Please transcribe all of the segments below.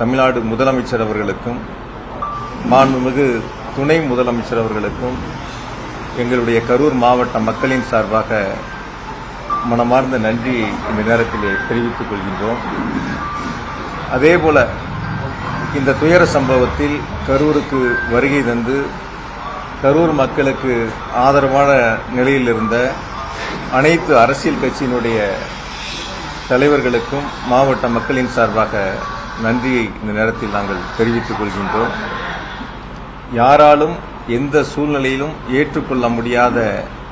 தமிழ்நாடு முதலமைச்சர் அவர்களுக்கும் மாண்புமிகு துணை முதலமைச்சர் அவர்களுக்கும் எங்களுடைய கரூர் மாவட்ட மக்களின் சார்பாக மனமார்ந்த நன்றியை இந்த நேரத்திலே தெரிவித்துக் கொள்கின்றோம். அதேபோல இந்த துயர சம்பவத்தில் கரூருக்கு வருகை தந்து கரூர் மக்களுக்கு ஆதரவான நிலையில் இருந்த அனைத்து அரசியல் கட்சியினுடைய தலைவர்களுக்கும் மாவட்ட மக்களின் சார்பாக நன்றியை இந்த நேரத்தில் நாங்கள் தெரிவித்துக் கொள்கின்றோம். யாராலும் எந்த சூழ்நிலையிலும் ஏற்றுக்கொள்ள முடியாத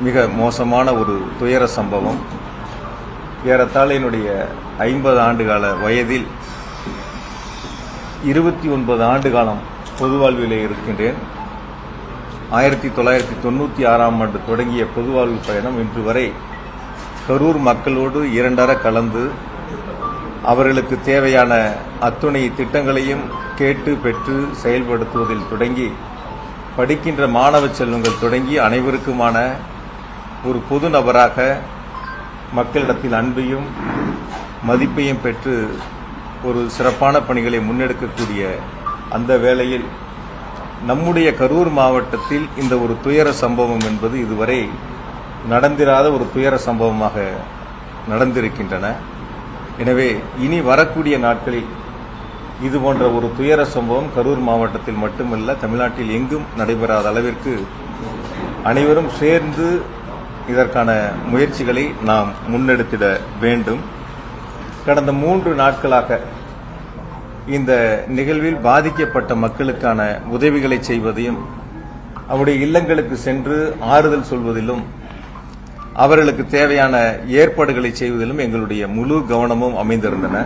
மிக மோசமான ஒரு துயர சம்பவம். ஏறத்தாழ என்னுடைய 50 ஆண்டுகால வயதில் 29 ஆண்டு காலம் பொது வாழ்விலே இருக்கின்றேன். 1996ஆம் ஆண்டு தொடங்கிய பொது வாழ்வு பயணம் இன்று வரை கரூர் மக்களோடு இரண்டர கலந்து அவர்களுக்கு தேவையான அத்துணை திட்டங்களையும் கேட்டு பெற்று செயல்படுத்துவதில் தொடங்கி படிக்கின்ற மாணவ செல்வங்கள் தொடங்கி அனைவருக்குமான ஒரு பொது நபராக மக்களிடத்தில் அன்பையும் மதிப்பையும் பெற்று ஒரு சிறப்பான பணிகளை முன்னெடுக்கக்கூடிய அந்த வேளையில் நம்முடைய கரூர் மாவட்டத்தில் இந்த ஒரு துயர சம்பவம் என்பது இதுவரை நடந்திராத ஒரு துயர சம்பவமாக நடந்திருக்கின்றன. எனவே இனி வரக்கூடிய நாட்களில் இதுபோன்ற ஒரு துயர சம்பவம் கரூர் மாவட்டத்தில் மட்டுமல்ல தமிழ்நாட்டில் எங்கும் நடைபெறாத அளவிற்கு அனைவரும் சேர்ந்து இதற்கான முயற்சிகளை நாம் முன்னெடுத்திட வேண்டும். கடந்த 3 நாட்களாக இந்த நிகழ்வில் பாதிக்கப்பட்ட மக்களுக்கான உதவிகளை செய்வதையும் அவருடைய இல்லங்களுக்கு சென்று ஆறுதல் சொல்வதிலும் அவர்களுக்கு தேவையான ஏற்பாடுகளை செய்வதிலும் எங்களுடைய முழு கவனமும் அமைந்திருந்தன.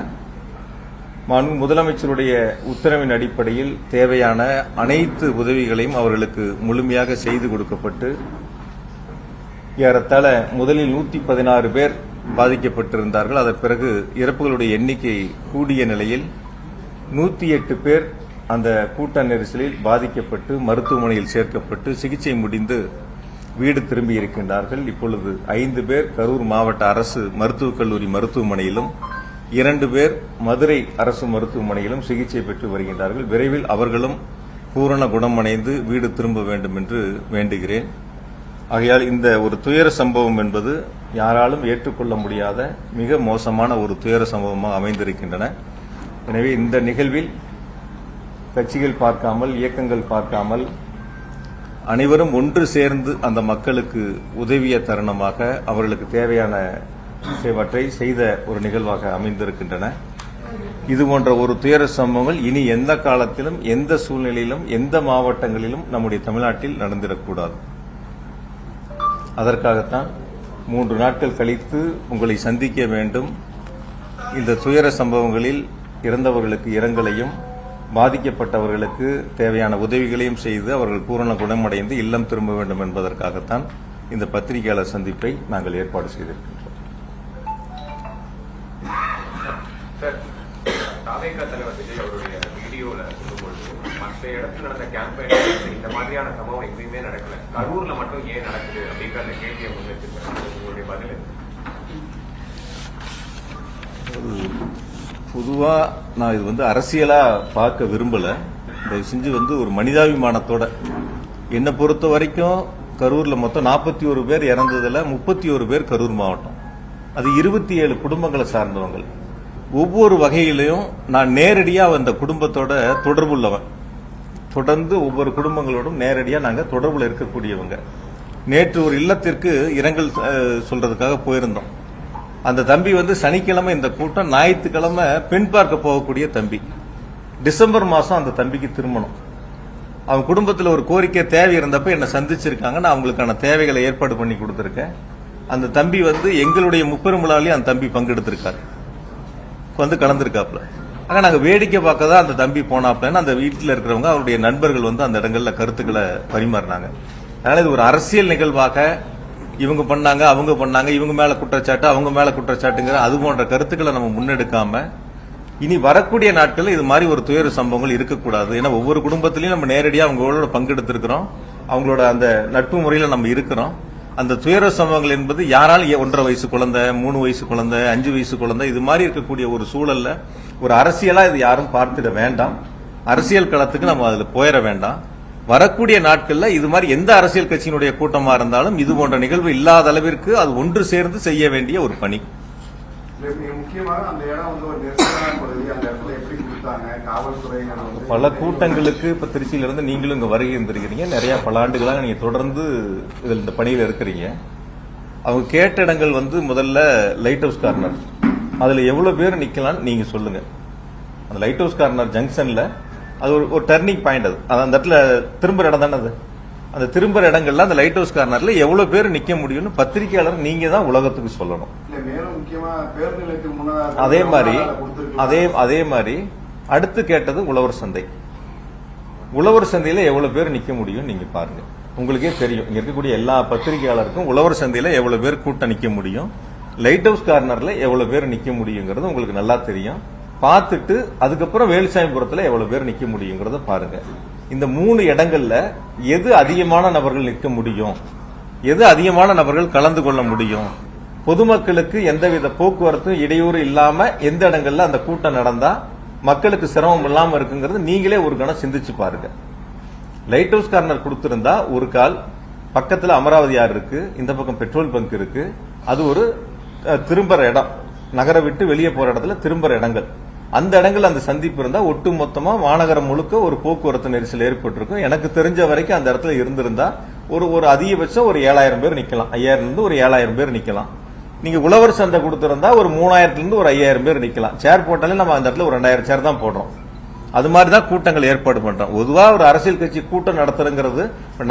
முதலமைச்சருடைய உத்தரவின் அடிப்படையில் தேவையான அனைத்து உதவிகளையும் அவர்களுக்கு முழுமையாக செய்து கொடுக்கப்பட்டு ஏறத்தாழ முதலில் 116 பேர் பாதிக்கப்பட்டிருந்தார்கள். அதன் பிறகு இறப்புகளுடைய எண்ணிக்கை கூடிய நிலையில் 108 பேர் அந்த கூட்ட நெரிசலில் பாதிக்கப்பட்டு மருத்துவமனையில் சேர்க்கப்பட்டு சிகிச்சை முடிந்து வீடு திரும்பி இருக்கின்றார்கள். இப்பொழுது 5 பேர் கரூர் மாவட்ட அரசு மருத்துவக் கல்லூரி மருத்துவமனையிலும் 2 பேர் மதுரை அரசு மருத்துவமனையிலும் சிகிச்சை பெற்று வருகின்றார்கள். விரைவில் அவர்களும் பூரண குணமடைந்து வீடு திரும்ப வேண்டும் என்று வேண்டுகிறேன். ஆகையால் இந்த ஒரு துயர சம்பவம் என்பது யாராலும் ஏற்றுக்கொள்ள முடியாத மிக மோசமான ஒரு துயர சம்பவமாக அமைந்திருக்கின்றன. எனவே இந்த நிகழ்வில் கட்சிகள் பார்க்காமல் இயக்கங்கள் பார்க்காமல் அனைவரும் ஒன்று சேர்ந்து அந்த மக்களுக்கு உதவிய தருணமாக அவர்களுக்கு தேவையான சேவற்றை செய்த ஒரு நிகழ்வாக அமைந்திருக்கின்றன. இதுபோன்ற ஒரு துயர சம்பவங்கள் இனி எந்த காலத்திலும் எந்த சூழ்நிலையிலும் எந்த மாவட்டங்களிலும் நம்முடைய தமிழ்நாட்டில் நடந்திடக்கூடாது. அதற்காகத்தான் 3 நாட்கள் கழித்து உங்களை சந்திக்க வேண்டும். இந்த துயர சம்பவங்களில் இறந்தவர்களுக்கு இரங்கலையும் பாதிக்கப்பட்டவர்களுக்கு தேவையான உதவிகளையும் செய்து அவர்கள் பூரண குணமடைந்து இல்லம் திரும்ப வேண்டும் என்பதற்காகத்தான் இந்த பத்திரிகையாளர் சந்திப்பை நாங்கள் ஏற்பாடு செய்திருக்கின்றோம். தலைவர் விஜய் அவருடைய வீடியோல சொல்லும்போது மற்ற இடத்துல நடந்த கேம்பெயின் இந்த மாதிரியான சம்பவம் எங்கேயுமே நடக்கல, கரூர்ல மட்டும் ஏன் நடக்குது அப்படிங்கிற அந்த கேள்வியை முன்வச்சிருக்காங்க. உங்களுடைய பதில்? பொதுவா நான் இது அரசியலா பார்க்க விரும்பல. தயவு செஞ்சு ஒரு மனிதாபிமானத்தோட என்னை பொறுத்த வரைக்கும் கரூர்ல மொத்தம் 41 பேர் இறந்ததுல 31 பேர் கரூர் மாவட்டம். அது 27 குடும்பங்களை சார்ந்தவங்க. ஒவ்வொரு வகையிலையும் நான் நேரடியா அந்த குடும்பத்தோட தொடர்புள்ளவன். தொடர்ந்து ஒவ்வொரு குடும்பங்களோடும் நேரடியா நாங்க தொடர்புல இருக்கக்கூடியவங்க. நேற்று ஒரு இல்லத்திற்கு இரங்கல் சொல்றதுக்காக போயிருந்தோம். அந்த தம்பி சனிக்கிழமை இந்த கூட்டம், ஞாயிற்றுக்கிழமை பெண் பார்க்க போகக்கூடிய தம்பி. டிசம்பர் மாசம் அந்த தம்பிக்கு திருமணம். அவங்க குடும்பத்தில் ஒரு கோரிக்கை தேவை இருந்தப்ப என்னை சந்திச்சிருக்காங்க. நான் அவங்களுக்கான தேவைகளை ஏற்பாடு பண்ணி கொடுத்திருக்கேன். அந்த தம்பி எங்களுடைய முப்பெரும் விழாவிலேயே அந்த தம்பி பங்கெடுத்திருக்காரு, கலந்துருக்காப்ல. ஆனா நாங்க வேடிக்கை பார்க்க தான் அந்த தம்பி போனாப்லன்னு அந்த வீட்டில் இருக்கிறவங்க அவருடைய நண்பர்கள் அந்த இடங்கள்ல கருத்துக்களை பரிமாறினாங்க. அதனால இது ஒரு அரசியல் நிகழ்வாக இவங்க பண்ணாங்க அவங்க பண்ணாங்க, இவங்க மேல குற்றச்சாட்டு அவங்க மேல குற்றச்சாட்டுங்கிற அது போன்ற கருத்துக்களை நம்ம முன்னெடுக்காம இனி வரக்கூடிய நாட்கள் இது மாதிரி ஒரு துயர சம்பவங்கள் இருக்கக்கூடாது. ஏன்னா ஒவ்வொரு குடும்பத்திலையும் நம்ம நேரடியாக அவங்களோட பங்கெடுத்திருக்கிறோம், அவங்களோட அந்த நட்பு முறையில நம்ம இருக்கிறோம். அந்த துயர சம்பவங்கள் என்பது யாரால் 1.5 வயசு குழந்தை, 3 வயசு குழந்தை, 5 வயசு குழந்தை, இது மாதிரி இருக்கக்கூடிய ஒரு சூழல்ல ஒரு அரசியலா இது யாரும் பார்த்திட வேண்டாம். அரசியல் களத்துக்கு நம்ம அதுல போயிட வேண்டாம். வரக்கூடிய நாட்கள்ல இது மாதிரி எந்த அரசியல் கட்சியினுடைய கூட்டமா இருந்தாலும் இது போன்ற நிகழ்வு இல்லாத அளவிற்கு அது ஒன்று சேர்ந்து செய்ய வேண்டிய ஒரு பணி. முக்கியமாக அந்த இடம் வந்து ஒரு நெருக்கமான பகுதி. அந்த இடத்துல எப்படி கொடுத்தாங்க காவல்துறையினர் வந்து பல கூட்டங்களுக்கு இப்ப திருச்சியிலிருந்து நீங்களும் இங்க வருகை இருந்திருக்கிறீங்க. நிறைய பல ஆண்டுகளாக நீங்க தொடர்ந்து இதில் இந்த பணியில இருக்கிறீங்க. அவங்க கேட்ட இடங்கள் வந்து முதல்ல லைட் ஹவுஸ் கார்னர், அதுல எவ்வளவு பேர் நிக்கலாம்னு நீங்க சொல்லுங்க. அந்த லைட் ஹவுஸ் கார்னர் ஜங்ஷன்ல அது ஒரு டர்னிங் பாயிண்ட். அது அந்த இடத்துல திரும்புற இடம் தானே. அது அந்த திரும்புற இடங்கள்ல அந்த லைட் ஹவுஸ் கார்னர்ல எவ்வளவு பேர் நிக்க முடியும்னு பத்திரிகையாளர் நீங்க தான் உலகத்துக்கு சொல்லணும். மேலும் முக்கியமா பேருந்து நிலையத்துக்கு முன்னதாக அதே மாதிரி அடுத்து கேட்டது உழவர் சந்தை. உழவர் சந்தையில எவ்வளவு பேர் நிக்க முடியும் நீங்க பாருங்க. உங்களுக்கே தெரியும், இங்க இருக்கக்கூடிய எல்லா பத்திரிகையாளருக்கும் உழவர் சந்தையில எவ்வளவு பேர் கூட்டம் நிக்க முடியும், லைட் ஹவுஸ் கார்னர்ல எவ்வளவு பேர் நிக்க முடியுங்கிறது உங்களுக்கு நல்லா தெரியும். பார்த்துட்டு அதுக்கப்புறம் வேலுசாமிபுரத்துல எவ்வளவு பேர் நிக்க முடியுங்கிறத பாருங்க. இந்த 3 இடங்கள்ல எது அதிகமான நபர்கள் நிற்க முடியும், எது அதிகமான நபர்கள் கலந்து கொள்ள முடியும், பொதுமக்களுக்கு எந்தவித போக்குவரத்தும் இடையூறு இல்லாம எந்த இடங்கள்ல அந்த கூட்டம் நடந்தா மக்களுக்கு சிரமம் இல்லாம இருக்குங்கிறது நீங்களே ஒரு கணம் சிந்திச்சு பாருங்க. லைட் ஹவுஸ் கார்னர் கொடுத்திருந்தா ஒரு கால் பக்கத்துல அமராவதி ஆறு இருக்கு, இந்த பக்கம் பெட்ரோல் பங்க் இருக்கு, அது ஒரு திரும்புற இடம், நகர விட்டு வெளியே போற இடத்துல திரும்புற இடங்கள். அந்த இடங்கள் அந்த சந்திப்பு இருந்தா ஒட்டு மொத்தமா மாநகரம் முழுக்க ஒரு போக்குவரத்து நெரிசல் ஏற்பட்டிருக்கும். எனக்கு தெரிஞ்ச வரைக்கும் அந்த இடத்துல இருந்திருந்தா ஒரு அதிகபட்சம் ஒரு 7000 பேர் நிக்கலாம், 5000 இருந்து ஒரு 7000 பேர் நிக்கலாம். நீங்க உழவர் சந்தை கொடுத்திருந்தா ஒரு 3000 இருந்து ஒரு 5000 பேர் நிக்கலாம். சேர் போட்டாலே நம்ம அந்த இடத்துல ஒரு 2000 சேர் தான் போடுறோம். அது மாதிரிதான் கூட்டங்கள் ஏற்பாடு பண்றோம். பொதுவா ஒரு அரசியல் கட்சி கூட்டம் நடத்துறங்கிறது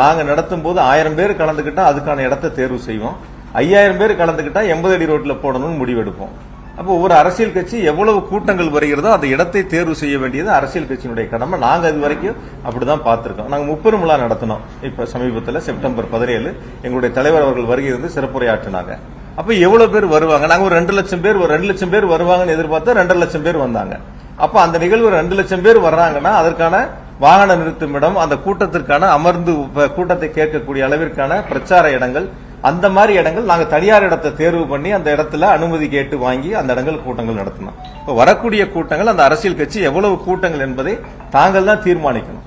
நாங்க நடத்தும் போது 1000 பேர் கலந்துகிட்டா அதுக்கான இடத்தை தேர்வு செய்வோம். 5000 பேர் கலந்துகிட்டா 80 அடி ரோட்ல போடணும்னு முடிவெடுப்போம். அப்போ ஒரு அரசியல் கட்சி எவ்வளவு கூட்டங்கள் வருகிறதோ அந்த இடத்தை தேர்வு செய்ய வேண்டியது அரசியல் கட்சியினுடைய கடமை. நாங்க இது வரைக்கும் அப்படிதான் பார்த்திருக்கோம். நாங்க முப்பெரும் விழா நடத்தினோம். இப்ப சமீபத்தில் செப்டம்பர் 17 எங்களுடைய தலைவர் அவர்கள் வருகை இருந்து சிறப்புரையாற்றினாங்க. அப்ப எவ்வளவு பேர் வருவாங்க? நாங்க ஒரு 2 லட்சம் பேர் 2 லட்சம் பேர் வருவாங்கன்னு எதிர்பார்த்தா 2.5 லட்சம் பேர் வந்தாங்க. அப்ப அந்த நிகழ்வு 2 லட்சம் பேர் வர்றாங்கன்னா அதற்கான வாகன நிறுத்துமிடம், அந்த கூட்டத்திற்கான அமர்ந்து கூட்டத்தை கேட்கக்கூடிய அளவிற்கான பிரச்சார இடங்கள், அந்த மாதிரி இடங்கள் நாங்க தனியார் இடத்தை தேர்வு பண்ணி அந்த இடத்துல அனுமதி கேட்டு வாங்கி அந்த இடங்கள் கூட்டங்கள் நடத்தணும். இப்ப வரக்கூடிய கூட்டங்கள் அந்த அரசியல் கட்சி எவ்வளவு கூட்டங்கள் என்பதை தாங்கள் தான் தீர்மானிக்கணும்.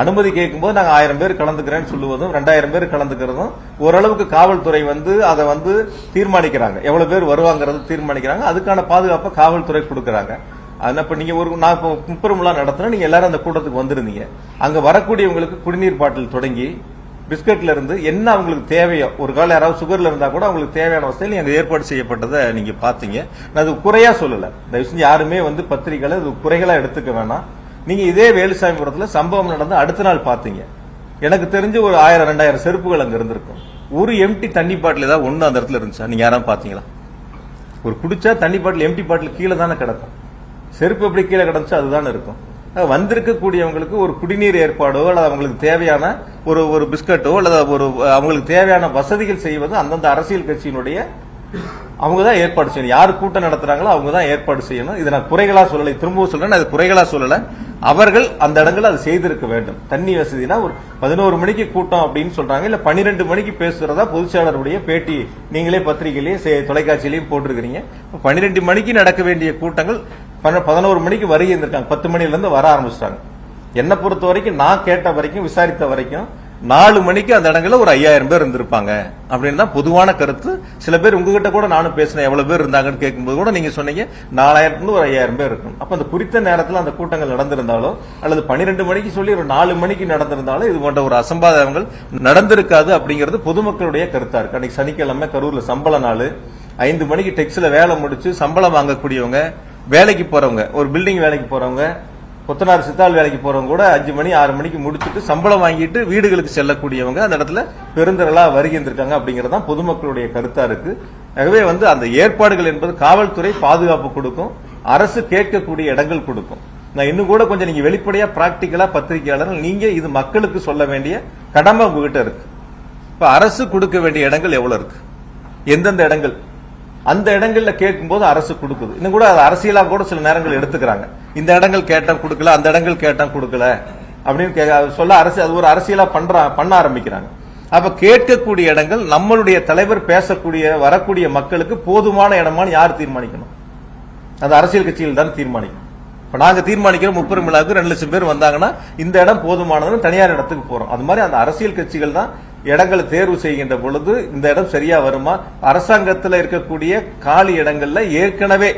அனுமதி கேட்கும்போது நாங்க 1000 பேர் கலந்துக்கிறேன்னு சொல்லுவதும் 2000 பேர் கலந்துக்கிறதும் ஓரளவுக்கு காவல்துறை அதை தீர்மானிக்கிறாங்க. எவ்வளவு பேர் வருவாங்கிறது தீர்மானிக்கிறாங்க. அதுக்கான பாதுகாப்பை காவல்துறை கொடுக்கறாங்க. இப்ப நீங்க நான் இப்போ முப்பெரும் விழா நடத்தினா நீங்க எல்லாரும் அந்த கூட்டத்துக்கு வந்திருந்தீங்க. அங்க வரக்கூடியவங்களுக்கு குடிநீர் பாட்டில் தொடங்கி பிஸ்கட்ல இருந்து என்ன அவங்களுக்கு தேவையோ, ஒரு கால யாராவது சுகர்ல இருந்தா கூட அவங்களுக்கு தேவையான வசதியில் அங்க ஏற்பாடு செய்யப்பட்டதை நீங்க பாத்தீங்க. நான் அது குறையா சொல்லல. தயவு செஞ்சு யாருமே பத்திரிகைகளை குறைகளா எடுத்துக்க வேணாம். நீங்க இதே வேலுசாமிபுரத்துல சம்பவம் நடந்து அடுத்த நாள் பாத்தீங்க. எனக்கு தெரிஞ்சு ஒரு 1000-2000 செருப்புகள் அங்க இருந்திருக்கும். ஒரு எம்டி தண்ணி பாட்டில் ஏதாவது ஒண்ணு அந்த இடத்துல இருந்துச்சா? நீங்க யாரும் பாத்தீங்களா? ஒரு குடிச்சா தண்ணி பாட்டில் எம்டி பாட்டில் கீழே தானே கிடக்கும். செருப்பு எப்படி கீழே கிடந்துச்சோ அதுதானே இருக்கும். வந்திருக்கக்கூடியவங்களுக்கு ஒரு குடிநீர் ஏற்பாடோ அல்லது அவங்களுக்கு தேவையான ஒரு பிஸ்கட்டோ அல்லது அவங்களுக்கு தேவையான வசதிகள் செய்வது அந்தந்த அரசியல் கட்சியினுடைய அவங்க தான் ஏற்பாடு செய்யணும். யாரு கூட்டம் நடத்துறாங்களோ அவங்க தான் ஏற்பாடு செய்யணும். இதை நான் குறைகளா சொல்லலை, திரும்பவும் சொல்றேன், அது குறைகளா சொல்லல. அவர்கள் அந்த இடங்களை அது செய்திருக்க வேண்டும். தண்ணி வசதினா ஒரு 11 மணிக்கு கூட்டம் அப்படின்னு சொல்றாங்க, இல்ல 12 மணிக்கு பேசுறதா பொதுச்செயலாளருடைய பேட்டி நீங்களே பத்திரிகையிலேயே தொலைக்காட்சியிலையும் போட்டிருக்கிறீங்க. 12 மணிக்கு நடக்க வேண்டிய கூட்டங்கள் 11 மணிக்கு வருகை இருந்திருக்காங்க. 10 மணில இருந்து வர ஆரம்பிச்சிட்டாங்க. என்னை பொறுத்த வரைக்கும் நான் கேட்ட வரைக்கும் விசாரித்த வரைக்கும் 4 மணிக்கு அந்த இடங்கள்ல ஒரு 5000 பேர் இருந்திருப்பாங்க அப்படின்னு தான் பொதுவான கருத்து. சில பேர் உங்ககிட்ட கூட நானும் பேசினேன், எவ்வளவு பேர் இருந்தாங்கன்னு கேட்கும்போது கூட நீங்க சொன்னீங்க 4000 இருந்து ஒரு 5000 பேர் இருக்கும். அப்ப அந்த குறித்த நேரத்தில் அந்த கூட்டங்கள் நடந்திருந்தாலோ அல்லது 12 மணிக்கு சொல்லி ஒரு 4 மணிக்கு நடந்திருந்தாலும் இது போன்ற ஒரு அசம்பாவிதங்கள் நடந்திருக்காது அப்படிங்கிறது பொதுமக்களுடைய கருத்தா இருக்கு. அன்னைக்கு சனிக்கிழமை கரூர்ல சம்பள நாள். 5 மணிக்கு டெக்ஸ்ல வேலை முடிச்சு சம்பளம் வாங்கக்கூடியவங்க, வேலைக்கு போறவங்க, ஒரு பில்டிங் வேலைக்கு போறவங்க, கொத்தனார் சித்தாள் வேலைக்கு போறவங்க கூட 5 மணி 6 மணிக்கு முடிச்சுட்டு சம்பளம் வாங்கிட்டு வீடுகளுக்கு செல்லக்கூடியவங்க அந்த இடத்துல பெருந்திரளா வருகின்றிருக்காங்க அப்படிங்கறதான் பொதுமக்களுடைய கருத்தா இருக்கு. ஆகவே அந்த ஏற்பாடுகள் என்பது காவல்துறை பாதுகாப்பு கொடுக்கும், அரசு கேட்கக்கூடிய இடங்கள் கொடுக்கும். நான் இன்னும் கூட கொஞ்சம் நீங்க வெளிப்படையா பிராக்டிக்கலா பத்திரிகையாளர்கள் நீங்க இது மக்களுக்கு சொல்ல வேண்டிய கடமை உங்ககிட்ட இருக்கு. இப்ப அரசு கொடுக்க வேண்டிய இடங்கள் எவ்வளவு இருக்கு, எந்தெந்த இடங்கள், அந்த இடங்கள்ல கேட்கும்போது அரசு கொடுக்குது. இன்னும் கூட அது அரசியலா கூட சில நேரங்கள் எடுத்துக்கிறாங்க. இந்த இடங்கள் கேட்டா கொடுக்கல, அந்த இடங்கள் கேட்டா கொடுக்கல அப்படின்னு சொல்ல அரசு அது ஒரு அரசியலா பண்ண ஆரம்பிக்கிறாங்க. அப்ப கேட்கக்கூடிய இடங்கள் நம்மளுடைய தலைவர் பேசக்கூடிய வரக்கூடிய மக்களுக்கு போதுமான இடமான்னு யார் தீர்மானிக்கணும்? அந்த அரசியல் கட்சிகள் தான் தீர்மானிக்கணும். இப்ப நாங்க தீர்மானிக்கிறோம் முப்பெரும் விழாவுக்கு 2 லட்சம் பேர் வந்தாங்கன்னா இந்த இடம் போதுமானதுன்னு தனியார் இடத்துக்கு போறோம். அது மாதிரி அந்த அரசியல் கட்சிகள் தான் இடங்களை தேர்வு செய்கின்ற பொழுது இந்த இடம் சரியா வருமா? அரசாங்கத்தில் இருக்கக்கூடிய காலி இடங்கள்ல ஏற்கனவே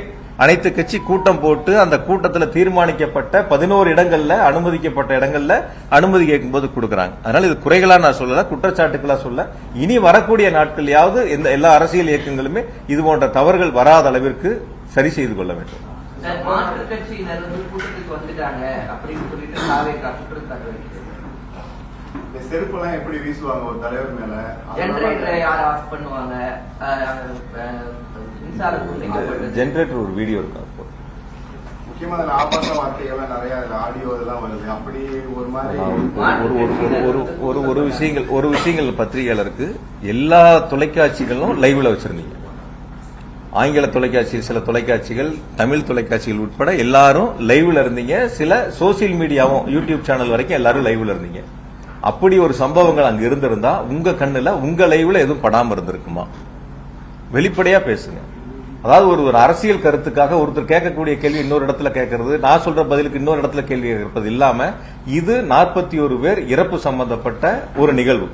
அனைத்து கட்சி கூட்டம் போட்டு அந்த கூட்டத்தில் தீர்மானிக்கப்பட்ட 11 இடங்கள்ல அனுமதிக்கப்பட்ட இடங்கள்ல அனுமதி கேட்கும்போது கொடுக்கறாங்க. அதனால இது குறைகளா நான் சொல்லல, குற்றச்சாட்டுகளா சொல்ல. இனி வரக்கூடிய நாட்களையாவது எல்லா அரசியல் இயக்கங்களுமே இது போன்ற தவறுகள் வராத அளவிற்கு சரி செய்து கொள்ள வேண்டும். மாற்றுக் கட்சியினர் கூட்டத்துக்கு வந்துட்டாங்க அப்படின்னு சொல்லிட்டு தாவேகா குற்றச்சாட்டு வைக்கிறது. இந்த செருப்பெல்லாம் எப்படி வீசுவாங்க ஒரு தலைவர் மேல? ஜெனரேட்டரை யார் ஆஃப் பண்ணுவாங்க? மின்சாரம் துண்டிக்கப்பட்டது. ஜெனரேட்டர் ஒரு வீடியோ இருக்கு. முக்கியமா அதுல ஆபாச வார்த்தைகள்லாம் நிறைய அதுல ஆடியோ இதெல்லாம் வருது. அப்படி ஒரு மாதிரி ஒரு விஷயங்கள் பத்திரிகையாளருக்கு எல்லா தொலைக்காட்சிகளும் லைவ்ல வச்சிருந்தீங்க. ஆங்கில தொலைக்காட்சி, சில தொலைக்காட்சிகள், தமிழ் தொலைக்காட்சிகள் உட்பட எல்லாரும் லைவ்ல இருந்தீங்க. சில சோசியல் மீடியாவும் யூடியூப் சேனல் வரைக்கும் எல்லாரும் லைவ்ல இருந்தீங்க. அப்படி ஒரு சம்பவங்கள் அங்க இருந்திருந்தா உங்க கண்ணுல உங்க லைவ்ல எதுவும் படாம இருந்திருக்குமா? வெளிப்படையா பேசுங்க. அதாவது ஒரு அரசியல் கருத்துக்காக ஒருத்தர் கேட்கக்கூடிய கேள்வி இன்னொரு இடத்துல கேட்கறது, நான் சொல்ற பதிலுக்கு இன்னொரு இடத்துல கேள்வி கேட்பது இல்லாம, இது 41 பேர் இறப்பு சம்பந்தப்பட்ட ஒரு நிகழ்வு.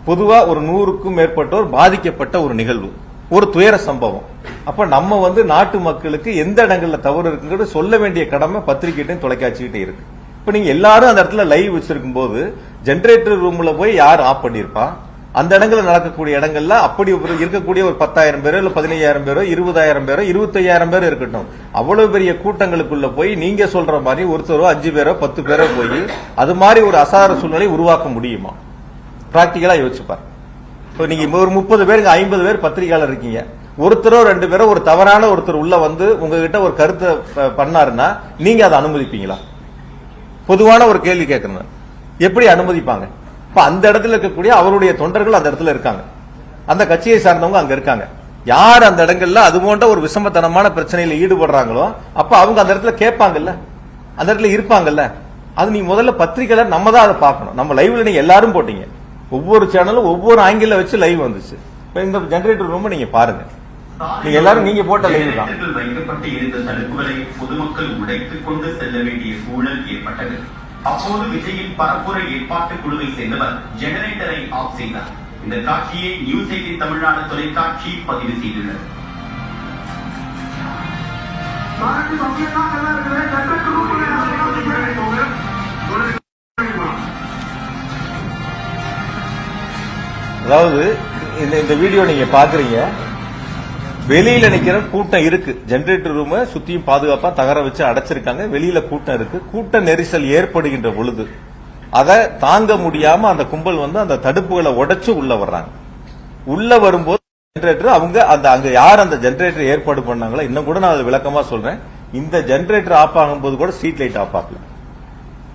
பொதுவா ஒரு 100க்கும் மேற்பட்டோர் பாதிக்கப்பட்ட ஒரு நிகழ்வு, ஒரு துயர சம்பவம். அப்ப நம்ம நாட்டு மக்களுக்கு எந்த இடங்கள்ல தவறு இருக்குங்கிறது சொல்ல வேண்டிய கடமை பத்திரிகைட்டையும் தொலைக்காட்சிகிட்டே இருக்கு. இப்ப நீங்க எல்லாரும் அந்த இடத்துல லைவ் வச்சிருக்கும் போது ஜெனரேட்டர் ரூம்ல போய் யார் ஆஃப் பண்ணிருப்பா? அந்த இடங்கள்ல நடக்கக்கூடிய இடங்கள்ல அப்படி இருக்கக்கூடிய ஒரு 10,000 பேரோ இல்ல 15,000 பேரோ 20,000 பேரோ 25,000 பேரோ இருக்கட்டும், அவ்வளவு பெரிய கூட்டங்களுக்குள்ள போய் நீங்க சொல்ற மாதிரி ஒருத்தரோ 5 பேரோ 10 பேரோ போய் அது மாதிரி ஒரு அசார சூழ்நிலை உருவாக்க முடியுமா? பிராக்டிகலா யோசிச்சுப்பார். இப்போ நீங்க ஒரு 30 பேருக்கு 50 பேர் பத்திரிகையாளர் இருக்கீங்க, ஒருத்தரோ 2 பேரோ ஒரு தவறான ஒருத்தர் உள்ள உங்ககிட்ட ஒரு கருத்தை பண்ணாருன்னா நீங்க அதை அனுமதிப்பீங்களா? பொதுவான ஒரு கேள்வி கேட்கணும், எப்படி அனுமதிப்பாங்க? இப்ப அந்த இடத்துல இருக்கக்கூடிய அவருடைய தொண்டர்கள் அந்த இடத்துல இருக்காங்க, அந்த கட்சியை சார்ந்தவங்க அங்க இருக்காங்க. யார் அந்த இடங்கள்ல அது போன்ற ஒரு விஷமத்தனமான பிரச்சனையில ஈடுபடுறாங்களோ அப்ப அவங்க அந்த இடத்துல கேட்பாங்கல்ல, அந்த இடத்துல இருப்பாங்கல்ல. அது நீங்க முதல்ல பத்திரிகையில நம்ம தான் அதை பார்க்கணும். நம்ம லைவ்ல நீங்க எல்லாரும் போட்டீங்க, ஒவ்வொரு சேனலும் ஒவ்வொரு ஆங்கிள் வச்சு லைவ் வந்துச்சு. இந்த ஜெனரேட்டர் ரூம் நீங்க பாருங்க, நீங்க எல்லாரும் நீங்க போட்ட லைவ் தான். வைக்கப்பட்டு இருந்த தடுப்புகளை பொதுமக்கள் உடைத்துக் கொண்டு செல்ல வேண்டிய சூழல் ஏற்பட்டது. அப்போது விஜயின் பரப்புரை ஏற்பாட்டு குழுவை சேர்ந்தவர் ஜெனரேட்டரை ஆஃப் செய்தார். இந்த காட்சியை நியூஸ் 18 தமிழ்நாடு தொலைக்காட்சி பதிவு செய்துள்ளது. அதாவது இந்த வீடியோ நீங்க பாக்குறீங்க, வெளியில நிக்கிற கூட்டம் இருக்கு. ஜெனரேட்டர் ரூம் சுத்தியும் பாதுகாப்பா தகர வச்சு அடைச்சிருக்காங்க. வெளியில கூட்டம் இருக்கு. கூட்ட நெரிசல் ஏற்படுகின்ற பொழுது அதை தாங்க முடியாம அந்த கும்பல் அந்த தடுப்புகளை உடைச்சு உள்ள வர்றாங்க. உள்ள வரும்போது ஜெனரேட்டர் அங்க யார் அந்த ஜெனரேட்டர் ஏற்பாடு பண்ணாங்களோ, இன்னும் கூட நான் விளக்கமா சொல்றேன், இந்த ஜெனரேட்டர் ஆஃப் ஆகும்போது கூட ஸ்ட்ரீட் லைட் ஆஃப் ஆகல.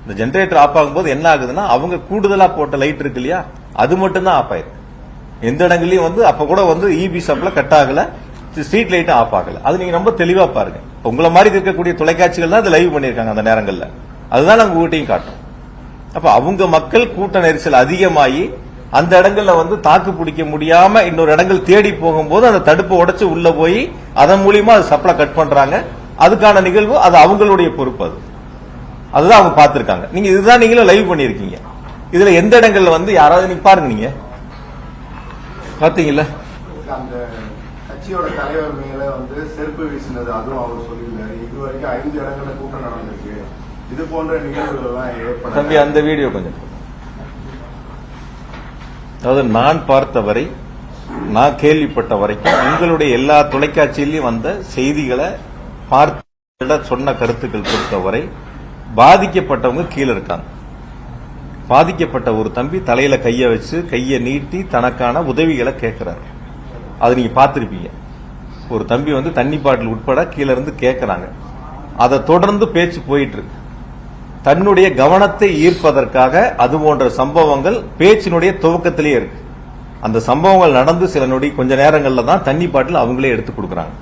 இந்த ஜெனரேட்டர் ஆஃப் ஆகும்போது என்ன ஆகுதுன்னா, அவங்க கூடுதலா போட்ட லைட் இருக்கு இல்லையா, அது மட்டும் தான் ஆஃப் ஆயிருக்கு. எந்த இடங்களையும் அப்ப கூட இபி சப்ளை கட் ஆகல, ஸ்ட்ரீட் லைட் ஆஃப் ஆகல. அது நீங்க ரொம்ப தெளிவா பாருங்க. உங்களை மாதிரி இருக்கக்கூடிய தொலைக்காட்சிகள் தான் லைவ் பண்ணிருக்காங்க அந்த நேரங்கள்ல. அதுதான் நாங்க உங்ககிட்டையும் காட்டும். அப்ப அவங்க மக்கள் கூட்ட நெரிசல் அதிகமாகி அந்த இடங்கள்ல தாக்கு பிடிக்க முடியாம இன்னொரு இடங்கள் தேடி போகும்போது அந்த தடுப்பை உடைச்சு உள்ள போய் அதன் மூலியமா அது சப்ளை கட் பண்றாங்க. அதுக்கான நிகழ்வு அது அவங்களுடைய பொறுப்பு. அதுதான் அவங்க பார்த்திருக்காங்க. நீங்க இதுதான் நீங்களும் லைவ் பண்ணிருக்கீங்க. இதுல எந்த இடங்கள்ல யாராவது நீங்க பாருங்க, நீங்க பாத்தீங்கல்ல, அந்த கட்சியோட தலைவர் மேல செருப்பு வீசினது, அதுவும் அவர் சொல்லியிருந்தாரு. இதுவரைக்கும் 5 இடங்கள்ல கூட்டம் நடந்திருக்கு. இது போன்ற நிகழ்வுகள் எல்லாம் ஏற்பட. தம்பி அந்த வீடியோ கொஞ்சம். அதாவது நான் பார்த்தவரை, நான் கேள்விப்பட்ட வரைக்கும் உங்களுடைய எல்லா தொலைக்காட்சியிலையும் வந்த செய்திகளை பார்த்து சொன்ன கருத்துக்கள் பொறுத்தவரை பாதிக்கப்பட்டவங்க கீழே இருக்காங்க. பாதிக்கப்பட்ட ஒரு தம்பி தலையில கைய வச்சு கையை நீட்டி தனக்கான உதவிகளை கேட்கிறாரு. அது நீங்க பார்த்திருப்பீங்க. ஒரு தம்பி தண்ணி பாட்டில் உட்பட கீழே இருந்து கேட்கிறாங்க. அதை தொடர்ந்து பேச்சு போயிட்டு இருக்கு. தன்னுடைய கவனத்தை ஈர்ப்பதற்காக அது போன்ற சம்பவங்கள் பேச்சினுடைய துவக்கத்திலேயே இருக்கு. அந்த சம்பவங்கள் நடந்து சில நொடி கொஞ்ச நேரங்கள்ல தான் தண்ணி பாட்டில் அவங்களே எடுத்து கொடுக்கறாங்க.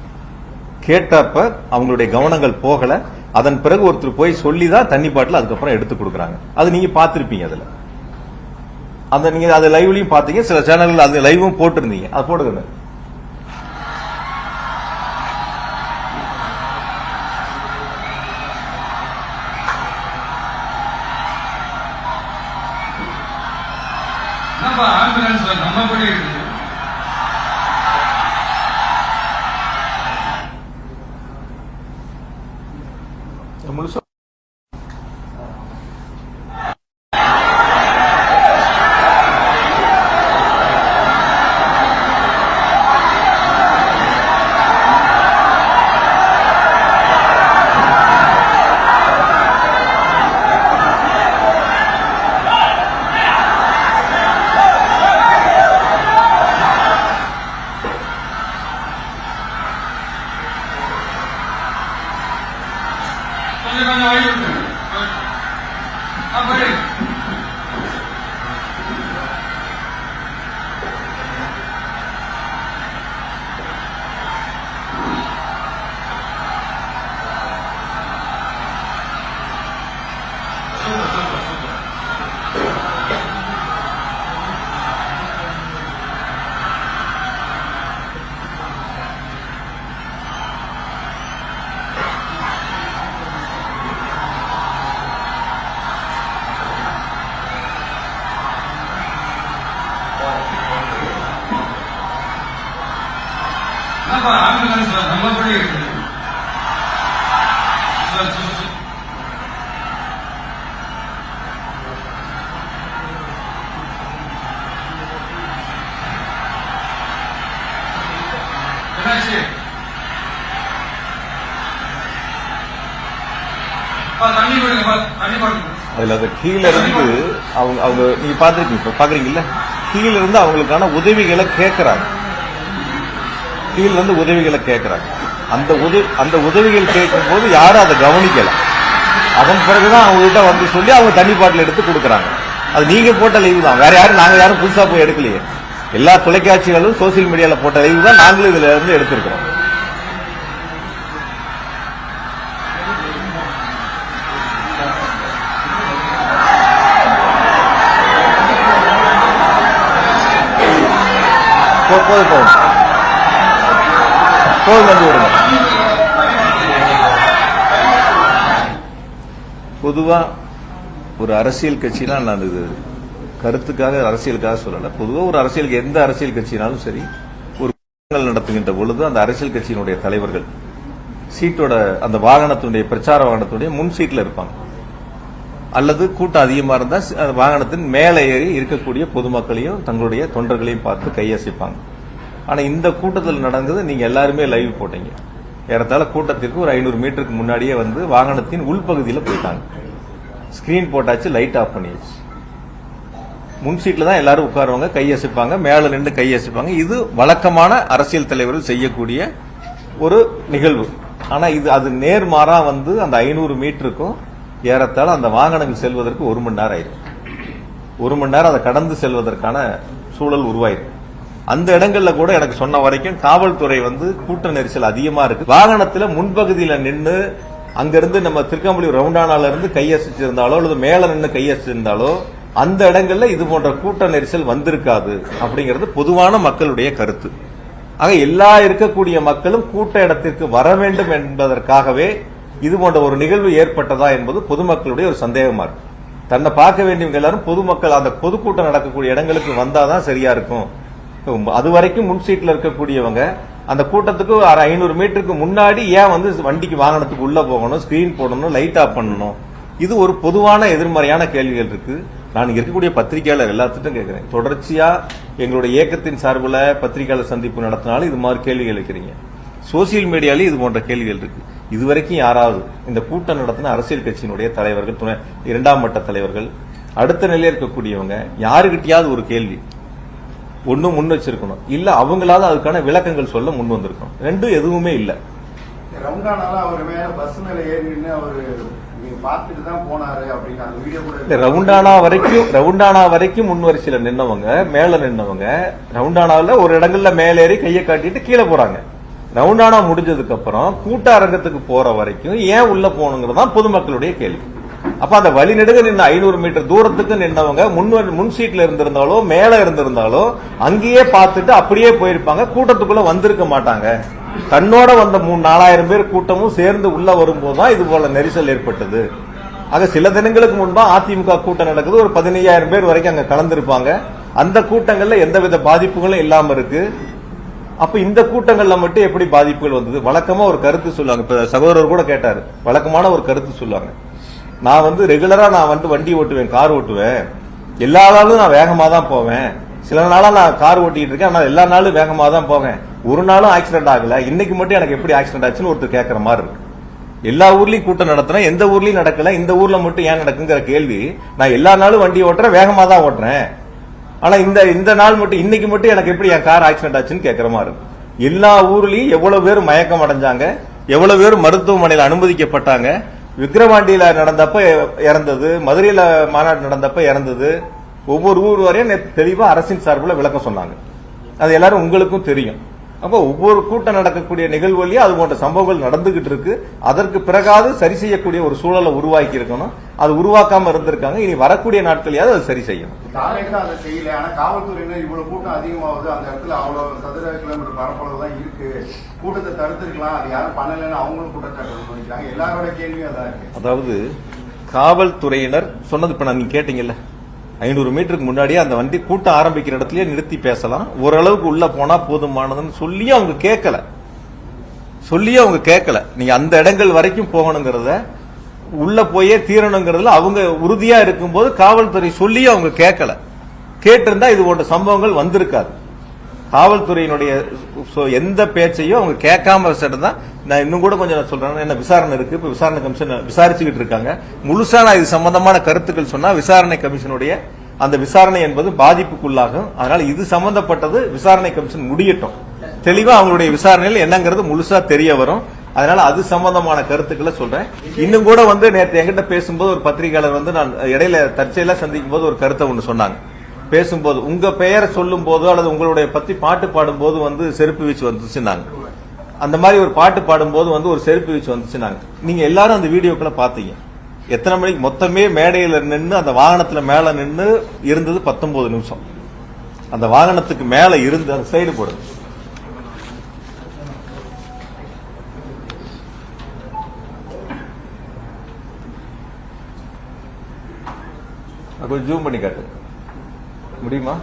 கேட்டப்ப அவங்களுடைய கவனங்கள் போகல. அதன் பிறகு ஒருத்தர் போய் சொல்லி தான் தண்ணி பாட்டில் அதுக்கப்புறம் எடுத்து கொடுக்கறாங்க. அது நீங்க பார்த்திருப்பீங்க. அதுல அந்த நீங்க அது லைவ்லயும் பாத்தீங்க, சில சேனல்ல அது லைவும் போட்டிருந்தீங்க, அது போடுங்க. ஆம்புலன்ஸ் நம்ம படி இருக்குது. முழுசா கொஞ்சம் வழி விட்டு அப்படி ஆம்புலன்ஸ் நம்ம படி இருக்குது. என்னாச்சு? தண்ணி போடுங்க, தண்ணி போடுங்க. அதுல அந்த கீழ இருந்து அவங்க நீங்க பாத்துருக்கீங்க, இப்ப பாக்குறீங்கல்ல, கீழ இருந்து அவங்களுக்கான உதவிகளை கேட்கறாங்க. கீழ இருந்து உதவிகளை கேட்கறாங்க. அந்த உதவிகள் கேட்கும் போது யாரும் அதை கவனிக்கல. அதன் பிறகுதான் அவங்க கிட்ட வந்து சொல்லி அவங்க தண்ணி பாட்டில் எடுத்து கொடுக்கறாங்க. அது நீங்க போட்ட லைவ் தான், வேற யாரும் நாங்க யாரும் புதுசா போய் எடுக்கலையே. எல்லா தொலைக்காட்சிகளும் சோசியல் மீடியால போட்ட லைவ் தான் நாங்களும் இதுல இருந்து எடுத்திருக்கிறோம். போதும் வந்து விடுங்க. பொதுவா ஒரு அரசியல் கட்சினா, நான் இது கருத்துக்காக அரசியலுக்காக சொல்லல, பொதுவா ஒரு அரசியல் எந்த அரசியல் கட்சினாலும் சரி, ஒரு கூட்டங்கள் நடத்துகின்ற பொழுது அந்த அரசியல் கட்சியினுடைய தலைவர்கள் சீட்டோட அந்த வாகனத்தினுடைய பிரச்சார வாகனத்துடைய முன் சீட்ல இருப்பாங்க. அல்லது கூட்டம் அதிகமா இருந்தா வாகனத்தின் மேலே ஏறி இருக்கக்கூடிய பொதுமக்களையும் தங்களுடைய தொண்டர்களையும் பார்த்து கையசைப்பாங்க. ஆனா இந்த கூட்டத்தில் நடந்தது நீங்க எல்லாருமே லைவ் போட்டீங்க. ஏறத்தாழ கூட்டத்திற்கு ஒரு 500 மீட்டருக்கு முன்னாடியே வந்து வாகனத்தின் உள்பகுதியில போயிட்டாங்க. ஸ்கிரீன் போட்டாச்சு, லைட் ஆஃப் பண்ணியாச்சு. முன் சீட்ல தான் எல்லாரும் உட்காருவாங்க, கையசைப்பாங்க, மேல நின்று கையசைப்பாங்க. இது வழக்கமான அரசியல் தலைவர்கள் செய்யக்கூடிய ஒரு நிகழ்வு. ஆனா அது நேர்மாறா வந்து அந்த 500 மீட்டருக்கும் ஏறத்தாழ அந்த வாகனங்கள் செல்வதற்கு 1 மணி நேரம் ஆயிரும். 1 மணி நேரம் அதை கடந்து செல்வதற்கான சூழல் உருவாயிருக்கு. அந்த இடங்கள்ல கூட எனக்கு சொன்ன வரைக்கும் காவல்துறை வந்து கூட்ட நெரிசல் அதிகமா இருக்கு, வாகனத்துல முன்பகுதியில நின்று அங்கிருந்து நம்ம திருக்கம்பள்ளி ரவுண்டானால இருந்து கையசிச்சிருந்தாலோ அல்லது மேல நின்று கையசிச்சிருந்தாலோ அந்த இடங்கள்ல இது போன்ற கூட்ட நெரிசல் வந்திருக்காது அப்படிங்கிறது பொதுவான மக்களுடைய கருத்து. ஆக எல்லா இருக்கக்கூடிய மக்களும் கூட்ட இடத்திற்கு வர வேண்டும் என்பதற்காகவே இது போன்ற ஒரு நிகழ்வு ஏற்பட்டதா என்பது பொதுமக்களுடைய ஒரு சந்தேகமா இருக்கு. தன்னை பார்க்க வேண்டியவங்க எல்லாரும் பொதுமக்கள் அந்த பொதுக்கூட்டம் நடக்கக்கூடிய இடங்களுக்கு வந்தாதான் சரியா இருக்கும். அது வரைக்கும் முன் சீட்ல இருக்கக்கூடியவங்க அந்த கூட்டத்துக்கு 500 மீட்டருக்கு முன்னாடி ஏன் வந்து வண்டிக்கு வாகனத்துக்கு உள்ள போகணும், ஸ்கிரீன் போடணும், லைட் ஆஃப் பண்ணணும்? இது ஒரு பொதுவான எதிர்மறையான கேள்விகள் இருக்கு. நான் இங்க இருக்கக்கூடிய பத்திரிகையாளர் எல்லாத்துட்டும் கேட்கிறேன், தொடர்ச்சியா எங்களுடைய இயக்கத்தின் சார்பில் பத்திரிகையாளர் சந்திப்பு நடத்தினாலும் இது மாதிரி கேள்விகள் இருக்கிறீங்க. சோசியல் மீடியாலே இது போன்ற கேள்விகள் இருக்கு. இதுவரைக்கும் யாராவது இந்த கூட்டம் நடத்தின அரசியல் கட்சியினுடைய தலைவர்கள், துணை 2ஆம் மட்ட தலைவர்கள், அடுத்த நிலையில் இருக்கக்கூடியவங்க யாருகிட்டயாவது ஒரு கேள்வி ஒண்ணு முன் வச்சிருக்கணும், இல்ல அவங்களாவது அதுக்கான விளக்கங்கள் சொல்ல முன் வந்திருக்கணும். ரெண்டும் எதுவுமே இல்ல. ரவுண்டானால அவர் மேல பஸ் மேல ஏறின்னு அவரு பார்த்துட்டு தான் போனாரு அப்படின்னு அந்த வீடியோ கூட ரவுண்டானா வரைக்கும் முன் வரிசையில நின்னவங்க, மேல நின்னவங்க ரவுண்டானால ஒரு இடங்கள்ல மேல ஏறி கையை காட்டிட்டு கீழே போறாங்க. ரவுண்டானா முடிஞ்சதுக்கு அப்புறம் கூட்ட அரங்கத்துக்கு போற வரைக்கும் ஏன் உள்ள போகணுங்கிறதான் பொதுமக்களுடைய கேள்வி. அப்ப அந்த வழி நெடுக நின்று 500 மீட்டர் தூரத்துக்கு நின்னவங்க முன் சீட்ல இருந்திருந்தாலோ மேல இருந்திருந்தாலோ அங்கேயே பார்த்துட்டு அப்படியே போயிருப்பாங்க, கூட்டத்துக்குள்ள வந்திருக்க மாட்டாங்க. தன்னோட வந்த 3-4,000 பேர் கூட்டமும் சேர்ந்து உள்ள வரும்போது தான் இது போல நெரிசல் ஏற்பட்டது. ஆக சில தினங்களுக்கு முன்பா அதிமுக கூட்டம் நடக்குது, ஒரு 15,000 பேர் வரைக்கும் அங்க கலந்திருப்பாங்க. அந்த கூட்டங்கள்ல எந்தவித பாதிப்புகளும் இல்லாம இருக்கு. அப்ப இந்த கூட்டங்கள்ல மட்டும் எப்படி பாதிப்புகள் வந்தது? வழக்கமா ஒரு கருத்து சொல்லுவாங்க, இப்ப சகோதரர் கூட கேட்டாரு, வழக்கமான ஒரு கருத்து சொல்லுவாங்க, நான் ரெகுலரா நான் வண்டி ஓட்டுவேன், கார் ஓட்டுவேன், எல்லா நாளும் நான் வேகமா தான் போவேன், சில நாளா நான் கார் ஓட்டிட்டு இருக்கேன், ஆனா எல்லா நாளும் வேகமா தான் போவேன், ஒரு நாளும் ஆக்சிடென்ட் ஆகல, இன்னைக்கு மட்டும் எனக்கு எப்படி ஆக்சிடென்ட் ஆச்சுன்னு ஒருத்தர் கேட்கற மாதிரி இருக்கு. எல்லா ஊர்லயும் கூட்டம் நடத்தினா எந்த ஊர்லயும் நடக்கல, இந்த ஊர்ல மட்டும் ஏன் நடக்குங்கிற கேள்வி. நான் எல்லா நாளும் வண்டி ஓட்டுறேன், வேகமா தான் ஓட்டுறேன், ஆனா இந்த நாள் மட்டும் இன்னைக்கு மட்டும் எனக்கு எப்படி என் கார் ஆக்சிடென்ட் ஆச்சுன்னு கேட்கற மாதிரி இருக்கு. எல்லா ஊர்லயும் எவ்வளவு பேர் மயக்கம் அடைஞ்சாங்க, எவ்வளவு பேர் மருத்துவமனையில் அனுமதிக்கப்பட்டாங்க, விக்கிரவாண்டியில நடந்தப்ப இறந்தது, மதுரையில மாநாடு நடந்தப்ப இறந்தது, ஒவ்வொரு ஊர் வரையும் தெளிவா அரசின் சார்பில் விளக்கம் சொன்னாங்க. அது எல்லாரும் உங்களுக்கும் தெரியும். அப்ப ஒவ்வொரு கூட்டம் நடக்கக்கூடிய நிகழ்வுலயே அது போன்ற சம்பவங்கள் நடந்துகிட்டு இருக்கு. அதற்கு பிறகாவது சரி செய்யக்கூடிய ஒரு சூழலை உருவாக்கி இருக்கணும். அது உருவாக்காம இருந்திருக்காங்க. இனி வரக்கூடிய நாட்களையாவது அது சரி செய்யணும். தாவேக்கா அதை செய்யல, ஆனா காவல்துறையினர் இவ்வளவு கூட்டம் அதிகமாகுது, அந்த இடத்துல அவ்வளவு சதுர கிலோமீட்டர் பரப்பளவு தான் இருக்கு, கூட்டத்தை தடுத்திருக்கலாம், அது யாரும் பண்ணலன்னு அவங்களும் குற்றச்சாட்டு பண்ணிக்கிறாங்க. எல்லாரோட கேள்வியும் அதான் இருக்கு. அதாவது காவல்துறையினர் சொன்னது இப்ப நீங்க கேட்டீங்கல்ல, 500 மீட்டருக்கு முன்னாடியே அந்த வண்டி கூட்டம் ஆரம்பிக்கிற இடத்துலயே நிறுத்தி பேசலாம், ஓரளவுக்கு உள்ள போனா போதுமானதுன்னு சொல்லியும் அவங்க கேட்கல. நீங்க அந்த இடங்கள் வரைக்கும் போகணுங்கிறத, உள்ள போயே தீரணுங்கிறதுல அவங்க உறுதியா இருக்கும்போது காவல்துறை சொல்லியும் அவங்க கேட்டிருந்தா இது போன்ற சம்பவங்கள் வந்திருக்காது. காவல்துறையினுடைய எந்த பேச்சையும் அவங்க கேட்காம தான். நான் இன்னும் கூட கொஞ்சம் சொல்றேன், என்ன விசாரணை இருக்கு, இப்ப விசாரணை கமிஷன் விசாரிச்சுக்கிட்டு இருக்காங்க. முழுசா நான் இது சம்பந்தமான கருத்துக்கள் சொன்னா விசாரணை கமிஷனுடைய அந்த விசாரணை என்பது பாதிப்புக்குள்ளாகும். அதனால இது சம்பந்தப்பட்டது விசாரணை கமிஷன் முடியட்டும், தெளிவா அவங்களுடைய விசாரணையில் என்னங்கிறது முழுசா தெரிய வரும். அதனால அது சம்பந்தமான கருத்துக்களை சொல்றேன். இன்னும் கூட நேற்று என்கிட்ட பேசும்போது ஒரு பத்திரிகையாளர் நான் இடையில தற்செயலா சந்திக்கும் போது ஒரு கருத்தை ஒன்று சொன்னாங்க. பேசும்போது உங்க பெயரை சொல்லும் போதோ அல்லது உங்களுடைய பத்தி பாட்டு பாடும்போது செருப்பு வீச்சு வந்துச்சுன்னாங்க. அந்த மாதிரி ஒரு பாட்டு பாடும்போது ஒரு செருப்பு வீச்சு வந்துச்சுன்னாங்க. நீங்க எல்லாரும் அந்த வீடியோக்களை பாத்தீங்க. எத்தனை மணிக்கு மொத்தமே மேடையில நின்று அந்த வாகனத்துல மேல நின்று இருந்தது 19 நிமிஷம். அந்த வாகனத்துக்கு மேல இருந்து அந்த சைடு போடுங்க. கொஞ்சம் ஜூம் பண்ணி காட்டு முடியுமா?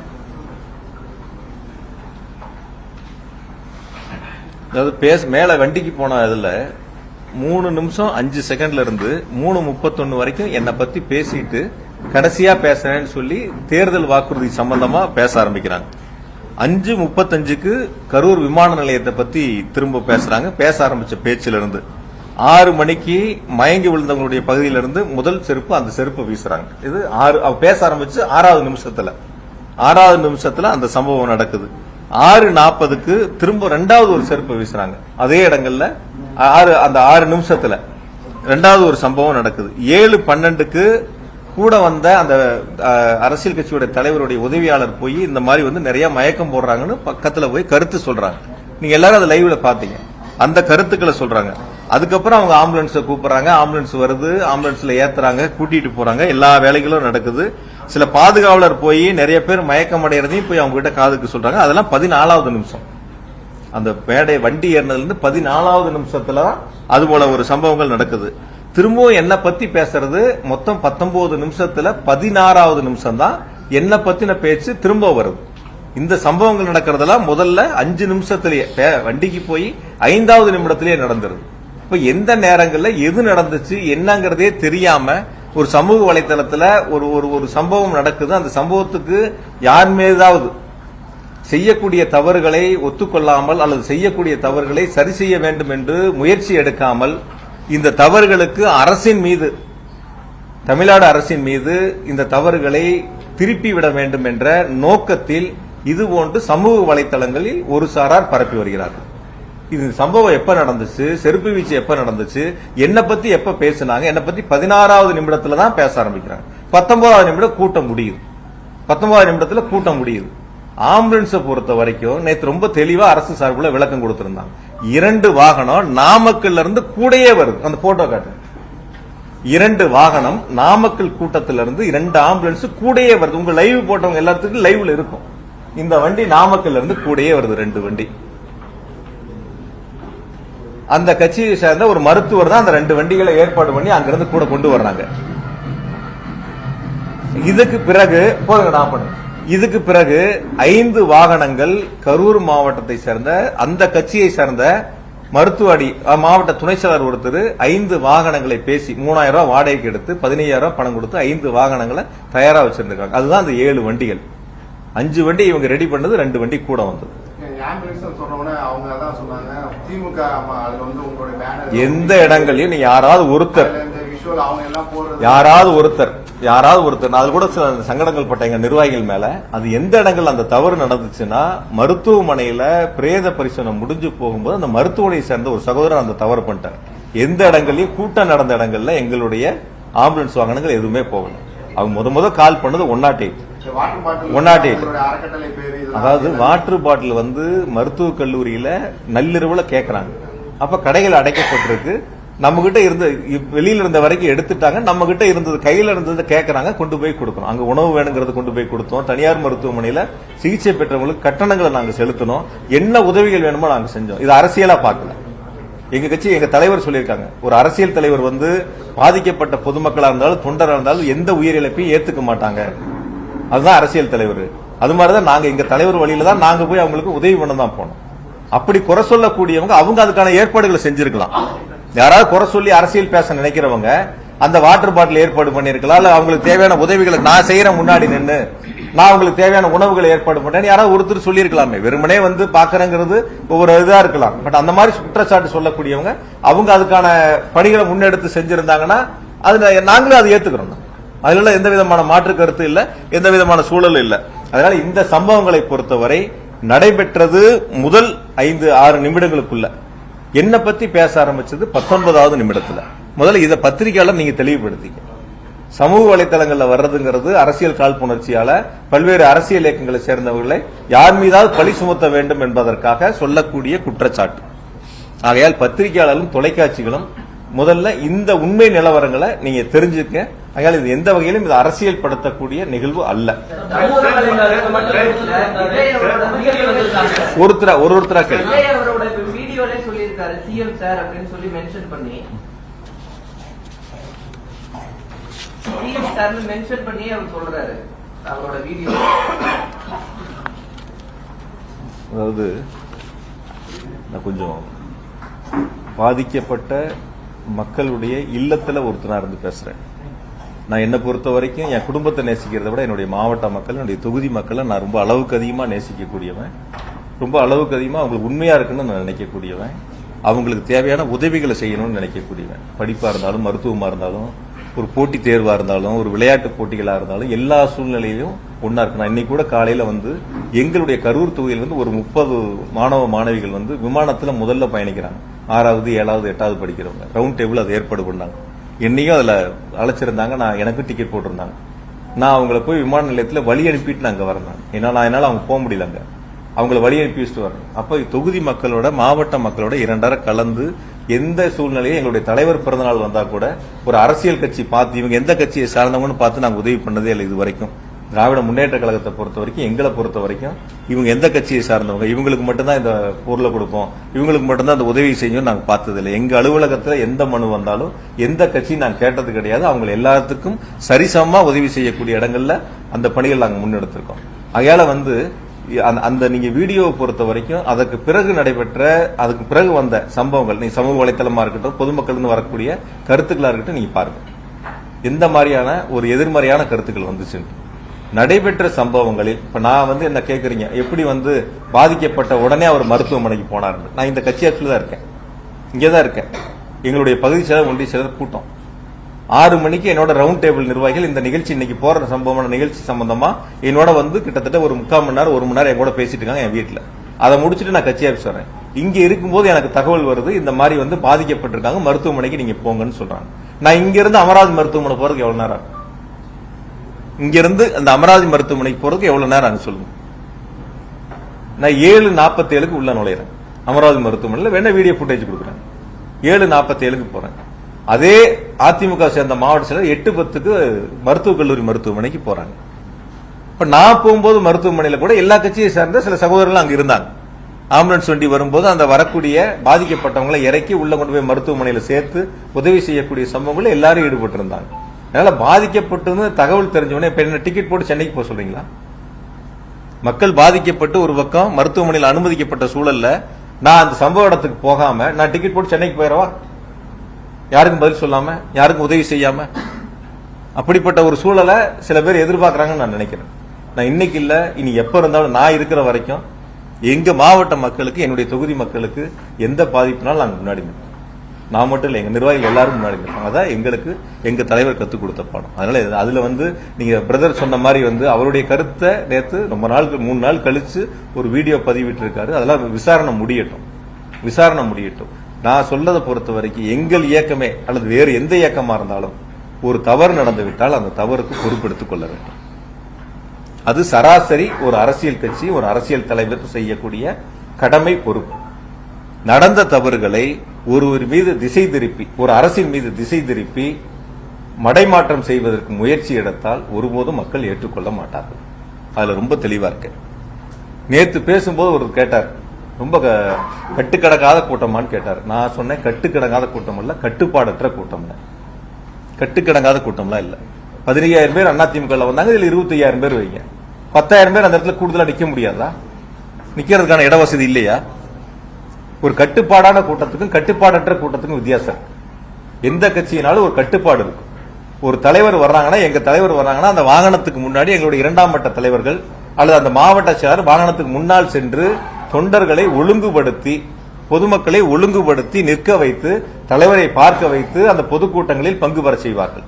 அதாவது மேல வண்டிக்கு போன இதுல 3 நிமிஷம் 5 செகண்ட்ல இருந்து 3:31 வரைக்கும் என்னை பத்தி பேசிட்டு கடைசியா பேசுறேன்னு சொல்லி தேர்தல் வாக்குறுதி சம்பந்தமா பேச ஆரம்பிக்கிறாங்க. 5:35க்கு கரூர் விமான நிலையத்தை பத்தி திரும்ப பேசுறாங்க. பேச ஆரம்பிச்ச பேச்சில இருந்து 6 மணிக்கு மயங்கி விழுந்தவங்களுடைய பகுதியிலிருந்து முதல் செருப்பு அந்த செருப்பு வீசுறாங்க. இது பேச ஆரம்பிச்சு 6வது நிமிஷத்துல அந்த சம்பவம் நடக்குது. 6:40க்கு திரும்ப 2வது ஒரு செருப்பு வீசுறாங்க. அதே இடங்கள்ல அந்த 6 நிமிஷத்துல 2வது ஒரு சம்பவம் நடக்குது. 7:12க்கு கூட வந்த அந்த அரசியல் கட்சியோட தலைவருடைய உதவியாளர் போய் இந்த மாதிரி நிறைய மயக்கம் போடுறாங்கன்னு பக்கத்துல போய் கருத்து சொல்றாங்க. நீங்க எல்லாரும் அதை லைவ்ல பாத்தீங்க. அந்த கருத்துக்களை சொல்றாங்க. அதுக்கப்புறம் அவங்க ஆம்புலன்ஸை கூப்பிடுறாங்க, ஆம்புலன்ஸ் வருது, ஆம்புலன்ஸ்ல ஏத்துறாங்க, கூட்டிட்டு போறாங்க, எல்லா வேலைகளும் நடக்குது. சில பாதுகாவலர் போய் நிறைய பேர் மயக்கம் அடைகிறதையும் போய் அவங்க கிட்ட காதுக்கு சொல்றாங்க. அதெல்லாம் 14வது நிமிஷம். அந்த மேடை வண்டி ஏறினதுல இருந்து 14வது நிமிஷத்துல அது போல ஒரு சம்பவங்கள் நடக்குது. திரும்பவும் என்ன பத்தி பேசுறது மொத்தம் 19 நிமிஷத்துல 16வது நிமிஷம் தான் என்ன பத்தின பேச்சு திரும்ப வருது. இந்த சம்பவங்கள் நடக்கிறதெல்லாம் முதல்ல 5 நிமிஷத்திலேயே வண்டிக்கு போய் 5வது நிமிடத்திலேயே நடந்துருது. இப்ப எந்த நேரங்கள்ல எது நடந்துச்சு என்னங்கிறதே தெரியாம ஒரு சமூக வலைதளத்துல ஒரு சம்பவம் நடக்குது. அந்த சம்பவத்துக்கு யார் மீதாவது செய்யக்கூடிய தவறுகளை ஒத்துக்கொள்ளாமல் அல்லது செய்யக்கூடிய தவறுகளை சரி செய்ய வேண்டும் என்று முயற்சி எடுக்காமல் இந்த தவறுகளுக்கு அரசின் மீது, தமிழ்நாடு அரசின் மீது இந்த தவறுகளை திருப்பி விட வேண்டும் என்ற நோக்கத்தில் இதுபோன்று சமூக வலைதளங்களில் ஒரு சாரார் பரப்பி வருகிறார்கள். இது சம்பவம் எப்ப நடந்துச்சு, செருப்பு வீச்சு எப்ப நடந்துச்சு, என்னை பத்தி எப்ப பேசினாங்க, என்னை பத்தி 16வது நிமிடத்துல தான் பேச ஆரம்பிக்கிறாங்க. 19வது நிமிடம் கூட்டம் முடியுது. 19வது நிமிடத்துல கூட்டம் முடியுது. ஆம்புலன்ஸை பொறுத்த வரைக்கும் நேற்று ரொம்ப தெளிவா அரசு சார்பில் விளக்கம் கொடுத்திருந்தாங்க. 2 வாகனம் நாமக்கல்ல இருந்து கூடயே வருது. அந்த போட்டோ காட்டு. 2 வாகனம் நாமக்கல் கூட்டத்திலிருந்து 2 ஆம்புலன்ஸ் கூடயே வருது. உங்க லைவ் போட்டவங்க எல்லாத்துக்கும் லைவ்ல இருக்கும். இந்த வண்டி நாமக்கல்ல இருந்து கூடயே வருது 2 வண்டி. அந்த கட்சியை சேர்ந்த ஒரு மருத்துவர் தான் அந்த 2 வண்டிகளை ஏற்பாடு பண்ணி அங்கிருந்து கூட கொண்டு வர்றாங்க. இதுக்கு பிறகு போதுங்க நான் பண்ண. இதுக்கு பிறகு 5 வாகனங்கள் கரூர் மாவட்டத்தை சேர்ந்த அந்த கட்சியை சேர்ந்த மருத்துவடி மாவட்ட துணை செயலர் ஒருத்தர் 5 வாகனங்களை பேசி 3000 ரூபாய் வாடகைக்கு எடுத்து 15000 ரூபாய் பணம் கொடுத்து 5 வாகனங்களை தயாரா வச்சிருக்காங்க. அதுதான் அந்த 7 வண்டிகள். 5 வண்டி இவங்க ரெடி பண்ணது, 2 வண்டி கூட வந்தது. ஆம்புலன்ஸ் சொன்னோடனே அவங்க அதான் சொன்னாங்க, திமுக அதுல வந்து உங்களுடைய பேனர் எந்த இடங்களையும் நீங்க யாராவது ஒருத்தர் விஷுவல் அவங்க எல்லாம் போறது யாராவது ஒருத்தர் நான் அது கூட சில சங்கடங்கள் பட்ட எங்க நிர்வாகிகள் மேல, அது எந்த இடங்கள் அந்த தவறு நடந்துச்சுன்னா மருத்துவமனையில பிரேத பரிசோதனை முடிஞ்சு போகும்போது அந்த மருத்துவமனையை சேர்ந்த ஒரு சகோதரர் அந்த தவறு பண்ணிட்டார். எந்த இடங்களையும் கூட்டம் நடந்த இடங்கள்ல எங்களுடைய ஆம்புலன்ஸ் வாகனங்கள் எதுவுமே போகல. அவங்க முத கால் பண்ணது 108. 108 அதாவது வாட்டர் பாட்டில் வந்து மருத்துவக் கல்லூரியில நள்ளிரவுல கேட்கறாங்க. அப்ப கடைகள் அடைக்கப்பட்டிருக்கு. நம்ம கிட்ட இருந்த வெளியில இருந்த வரைக்கும் எடுத்துட்டாங்க. நம்ம கிட்ட இருந்தது கையில இருந்தது கேட்கறாங்க, கொண்டு போய் கொடுக்கணும். அங்க உணவு வேணுங்கிறது கொண்டு போய் கொடுத்தோம். தனியார் மருத்துவமனையில சிகிச்சை பெற்றவங்களுக்கு கட்டணங்களை நாங்க செலுத்தணும். என்ன உதவிகள் வேணுமோ நாங்க செஞ்சோம். இது அரசியலா பார்க்கல. எங்க கட்சி எங்க தலைவர் சொல்லியிருக்காங்க, ஒரு அரசியல் தலைவர் வந்து பாதிக்கப்பட்ட பொதுமக்களா இருந்தாலும் தொண்டரா இருந்தாலும் எந்த உயிரிழப்பையும் ஏத்துக்க மாட்டாங்க. அதுதான் அரசியல் தலைவர். அது மாதிரிதான் நாங்க எங்க தலைவர் வழியில தான் நாங்க போய் அவங்களுக்கு உதவி பண்ண தான் போனோம். அப்படி குறை சொல்லக்கூடியவங்க அவங்க அதுக்கான ஏற்பாடுகளை செஞ்சிருக்கலாம். யாராவது குறை சொல்லி அரசியல் பேச நினைக்கிறவங்க அந்த வாட்டர் பாட்டில் ஏற்பாடு பண்ணிருக்கலாம். இல்ல அவங்களுக்கு தேவையான உதவிகளை நான் செய்யறேன் முன்னாடி நின்று நான் உங்களுக்கு தேவையான உணவுகளை ஏற்பாடு பண்ணேன் யாராவது ஒருத்தர் சொல்லியிருக்கலாமே. வெறுமனே வந்து பாக்குறேங்கிறது ஒவ்வொரு இதா இருக்கலாம். பட் அந்த மாதிரி குற்றச்சாட்டு சொல்லக்கூடியவங்க அவங்க அதுக்கான பணிகளை முன்னெடுத்து செஞ்சிருந்தாங்கன்னா அதுல நாங்களும் அதை ஏத்துக்கிறோம். அதுல எந்த விதமான மாற்று கருத்து இல்ல, எந்த விதமான சூழல் இல்ல. அதனால இந்த சம்பவங்களை பொறுத்தவரை நடைபெற்றது முதல் 5-6 நிமிடங்களுக்குள்ள என்ன பத்தி பேச ஆரம்பிச்சது 19வது நிமிடத்துல. முதல்ல இதை பத்திரிகையாளர் நீங்க தெளிவுபடுத்திக்க. சமூக வலைதளங்கள்ல வர்றதுங்கிறது அரசியல் காழ்ப்புணர்ச்சியால பல்வேறு அரசியல் இயக்கங்களை சேர்ந்தவர்களை யார் மீதாவது பழி சுமத்த வேண்டும் என்பதற்காக சொல்லக்கூடிய குற்றச்சாட்டு. ஆகையால் பத்திரிகையாளர்களும் தொலைக்காட்சிகளும் முதல்ல இந்த உண்மை நிலவரங்களை நீங்க தெரிஞ்சுக்க. ஆகையால் இது எந்த வகையிலும் இது அரசியல் படுத்தக்கூடிய நிகழ்வு அல்ல. ஒருத்தரா கேள்வி வீடியோல சொல்லியிருக்காரு சிஎம் சார் அப்படின்னு சொல்லி மென்ஷன் பண்ணி சிஎம் சார் மென்ஷன் பண்ணி அவர் சொல்றாரு அவரோட வீடியோ. அதாவது நான் கொஞ்சம் பாதிக்கப்பட்ட மக்களுடைய இல்லத்துல ஒருத்தனா இருந்து பேசுறேன். நான் என்ன பொறுத்த வரைக்கும் என் குடும்பத்தை நேசிக்கிறத விட என்னுடைய மாவட்ட மக்கள், என்னுடைய தொகுதி மக்களை நான் ரொம்ப அளவுக்கு அதிகமா நேசிக்கக்கூடியவன். ரொம்ப அளவுக்கு அதிகமா அவங்களுக்கு உண்மையா இருக்குன்னு நான் நினைக்கக்கூடியவன். அவங்களுக்கு தேவையான உதவிகளை செய்யணும்னு நினைக்கக்கூடியவன். படிப்பா இருந்தாலும், மருத்துவமா இருந்தாலும், ஒரு போட்டி தேர்வா இருந்தாலும், ஒரு விளையாட்டு போட்டிகளா இருந்தாலும் எல்லா சூழ்நிலையிலும் ஒன்னா இருக்கு. நான் இன்னைக்கு கூட காலையில வந்து எங்களுடைய கரூர் தொகுதியில் வந்து ஒரு 30 மாணவ மாணவிகள் வந்து விமானத்துல முதல்ல பயணிக்கிறாங்க. 6வது 7வது 8வது படிக்கிறவங்க ரவுண்ட் டேபிள் அதை ஏற்பாடு பண்ணாங்க. என்னையும் அதுல அழைச்சிருந்தாங்க. நான் எனக்கு டிக்கெட் போட்டிருந்தாங்க. நான் அவங்கள போய் விமான நிலையத்தில் வழி அனுப்பிட்டு நான் அங்க வரேன். என்னால அவங்க போக முடியல. அங்க அவங்கள வழி அனுப்பி வச்சுட்டு வரேன். அப்ப தொகுதி மக்களோட, மாவட்ட மக்களோட 2 கலந்து எந்த சூழ்நிலையும் எங்களுடைய தலைவர் பிறந்தநாள் வந்தா கூட ஒரு அரசியல் கட்சி பார்த்து இவங்க எந்த கட்சியை சார்ந்தவங்கன்னு பார்த்து நாங்க உதவி பண்ணதே இல்லை இது வரைக்கும். திராவிட முன்னேற்ற கழகத்தை பொறுத்த வரைக்கும், எங்களை பொறுத்த வரைக்கும் இவங்க எந்த கட்சியை சார்ந்தவங்க, இவங்களுக்கு மட்டும்தான் இந்த பொருளை கொடுப்போம், இவங்களுக்கு மட்டும்தான் அந்த உதவி செய்யும் நாங்க பார்த்ததில்லை. எங்க அலுவலகத்துல எந்த மனு வந்தாலும் எந்த கட்சியும் நாங்க கேட்டது கிடையாது. அவங்க எல்லாத்துக்கும் சரிசமமா உதவி செய்யக்கூடிய இடங்கள்ல அந்த பணிகள் நாங்க முன்னெடுத்திருக்கோம். அதனால வந்து அந்த நீங்க வீடியோவை பொறுத்த வரைக்கும் அதுக்கு பிறகு வந்த சம்பவங்கள், நீங்க சமூக வலைத்தளமா இருக்கட்டும், பொதுமக்கள் வரக்கூடிய கருத்துக்களா இருக்கட்டும், நீங்க பாருங்க எந்த மாதிரியான ஒரு எதிர்மறையான கருத்துக்கள் வந்துச்சு. நடைபெற்ற சம்பவங்களில் இப்ப நான் வந்து என்ன கேக்குறீங்க, எப்படி வந்து பாதிக்கப்பட்ட உடனே அவர் மருத்துவமனைக்கு போனார். நான் இந்த கட்சி ஆட்சியில் தான் இருக்கேன், இங்கேதான் இருக்கேன். எங்களுடைய பகுதி செயலர், ஒன்றிய செயலர் கூட்டம் 6 மணிக்கு என்னோட ரவுண்ட் டேபிள் நிர்வாகிகள் இந்த நிகழ்ச்சி இன்னைக்கு போற சம்பவமான நிகழ்ச்சி சம்பந்தமா என்னோட வந்து கிட்டத்தட்ட ஒரு 3/4 மணி நேரம் 1 மணி நேரம் என் கூட பேசிட்டு இருக்காங்க என் வீட்டுல. அதை முடிச்சுட்டு நான் கட்சி ஆஃபீஸ் வரேன். இங்க இருக்கும்போது எனக்கு தகவல் வருது, இந்த மாதிரி வந்து பாதிக்கப்பட்டிருக்காங்க, மருத்துவமனைக்கு நீங்க போங்கன்னு சொல்றாங்க. நான் இங்க இருந்து அமராவதி மருத்துவமனை போறதுக்கு எவ்வளவு நேரம்? இங்க இருந்து அந்த அமராவதி மருத்துவமனைக்கு போறதுக்கு எவ்வளவு நேரம் ஆகும் சொல்லுங்க. நான் 7:47 உள்ள நுழையிறேன் அமராவதி மருத்துவமனையில். வேணா வீடியோ ஃபுட்டேஜ் கொடுக்குறேன். 7:47 போறேன். அதே அதிமுக சேர்ந்த மாவட்ட செயலர் 8-10க்கு மருத்துவக் கல்லூரி மருத்துவமனைக்கு போறாங்க. இப்ப நான் போகும்போது மருத்துவமனையில கூட எல்லா கட்சியை சேர்ந்த சில சகோதரர்கள் அங்க இருந்தாங்க. ஆம்புலன்ஸ் வண்டி வரும்போது அந்த வரக்கூடிய பாதிக்கப்பட்டவங்களை இறக்கி உள்ள கொண்டு போய் மருத்துவமனையில சேர்த்து உதவி செய்யக்கூடிய சம்பவங்கள் எல்லாரும் ஈடுபட்டு இருந்தாங்க. அதனால பாதிக்கப்பட்டு தகவல் தெரிஞ்சவனே இப்ப என்ன டிக்கெட் போட்டு சென்னைக்கு போக சொல்றீங்களா? மக்கள் பாதிக்கப்பட்டு ஒரு பக்கம் மருத்துவமனையில் அனுமதிக்கப்பட்ட சூழல்ல நான் அந்த சம்பவ இடத்துக்கு போகாம நான் டிக்கெட் போட்டு சென்னைக்கு போயிடவா? யாருக்கும் பதில் சொல்லாம, யாருக்கும் உதவி செய்யாம, அப்படிப்பட்ட ஒரு சூழலை சில பேர் எதிர்பார்க்கறாங்கன்னு நான் நினைக்கிறேன். நான் இன்னைக்கு இல்ல, இனி எப்ப இருந்தாலும் நான் இருக்கிற வரைக்கும் எங்க மாவட்ட மக்களுக்கு, என்னுடைய தொகுதி மக்களுக்கு எந்த பாதிப்புனாலும் நாங்க முன்னாடி நிற்போம். நான் மட்டும் இல்ல, எங்க நிர்வாகிகள் எல்லாரும் முன்னாடி நிற்போம். அதான் எங்களுக்கு எங்க தலைவர் கத்துக் கொடுத்த பாடம். அதனால அதுல நீங்க பிரதர் சொன்ன மாதிரி அவருடைய கருத்தை நேத்து ரொம்ப நாள் 3 நாள் கழிச்சு ஒரு வீடியோ பதிவிட்டு இருக்காரு. அதெல்லாம் விசாரணை முடியட்டும். நான் சொல்லதை பொறுத்த வரைக்கும் எங்கள் இயக்கமே அல்லது வேறு எந்த இயக்கமா இருந்தாலும் ஒரு தவறு நடந்து விட்டால் அந்த தவறுக்கு பொறுப்பெடுத்துக் கொள்ள வேண்டும். அது சராசரி ஒரு அரசியல் கட்சி, ஒரு அரசியல் தலைவர் செய்யக்கூடிய கடமை, பொறுப்பு. நடந்த தவறுகளை ஒருவர் மீது திசை திருப்பி, ஒரு அரசின் மீது திசை திருப்பி மடைமாற்றம் செய்வதற்கு முயற்சி எடுத்தால் ஒருபோதும் மக்கள் ஏற்றுக்கொள்ள மாட்டார்கள். அதுல ரொம்ப தெளிவா இருக்கு. நேத்து பேசும்போது ஒரு கேட்டார், ரொம்ப கட்டுக்கடங்காத கூட்டமான்னு கேட்டார். நான் சொன்னேன், கட்டுக்கடங்காத கூட்டம் இல்ல, கட்டுப்பாடற்ற கூட்டம். கட்டுக்கடங்காத கூட்டம்லாம் இல்ல. 15,000 பேர் அதிமுக வந்தாங்க, இதுல 25,000 பேர் வைங்க. 10,000 பேர் அந்த இடத்துல கூடுதலா நிக்க முடியாதா? நிக்கிறதுக்கான இட வசதி இல்லையா? ஒரு கட்டுப்பாடான கூட்டத்துக்கும் கட்டுப்பாடற்ற கூட்டத்துக்கும் வித்தியாசம். எந்த கட்சியினாலும் ஒரு கட்டுப்பாடு இருக்கும். ஒரு தலைவர் வர்றாங்கன்னா, எங்க தலைவர் வர்றாங்கன்னா, அந்த வாகனத்துக்கு முன்னாடி எங்களுடைய 2ஆம் மட்ட தலைவர்கள் அல்லது அந்த மாவட்ட செயலர் வாகனத்துக்கு முன்னால் சென்று தொண்டர்களை ஒழுங்குபடுத்தி, பொதுமக்களை ஒழுங்குபடுத்தி நிற்க வைத்து, தலைவரை பார்க்க வைத்து அந்த பொதுக்கூட்டங்களில் பங்கு பெற செய்வார்கள்.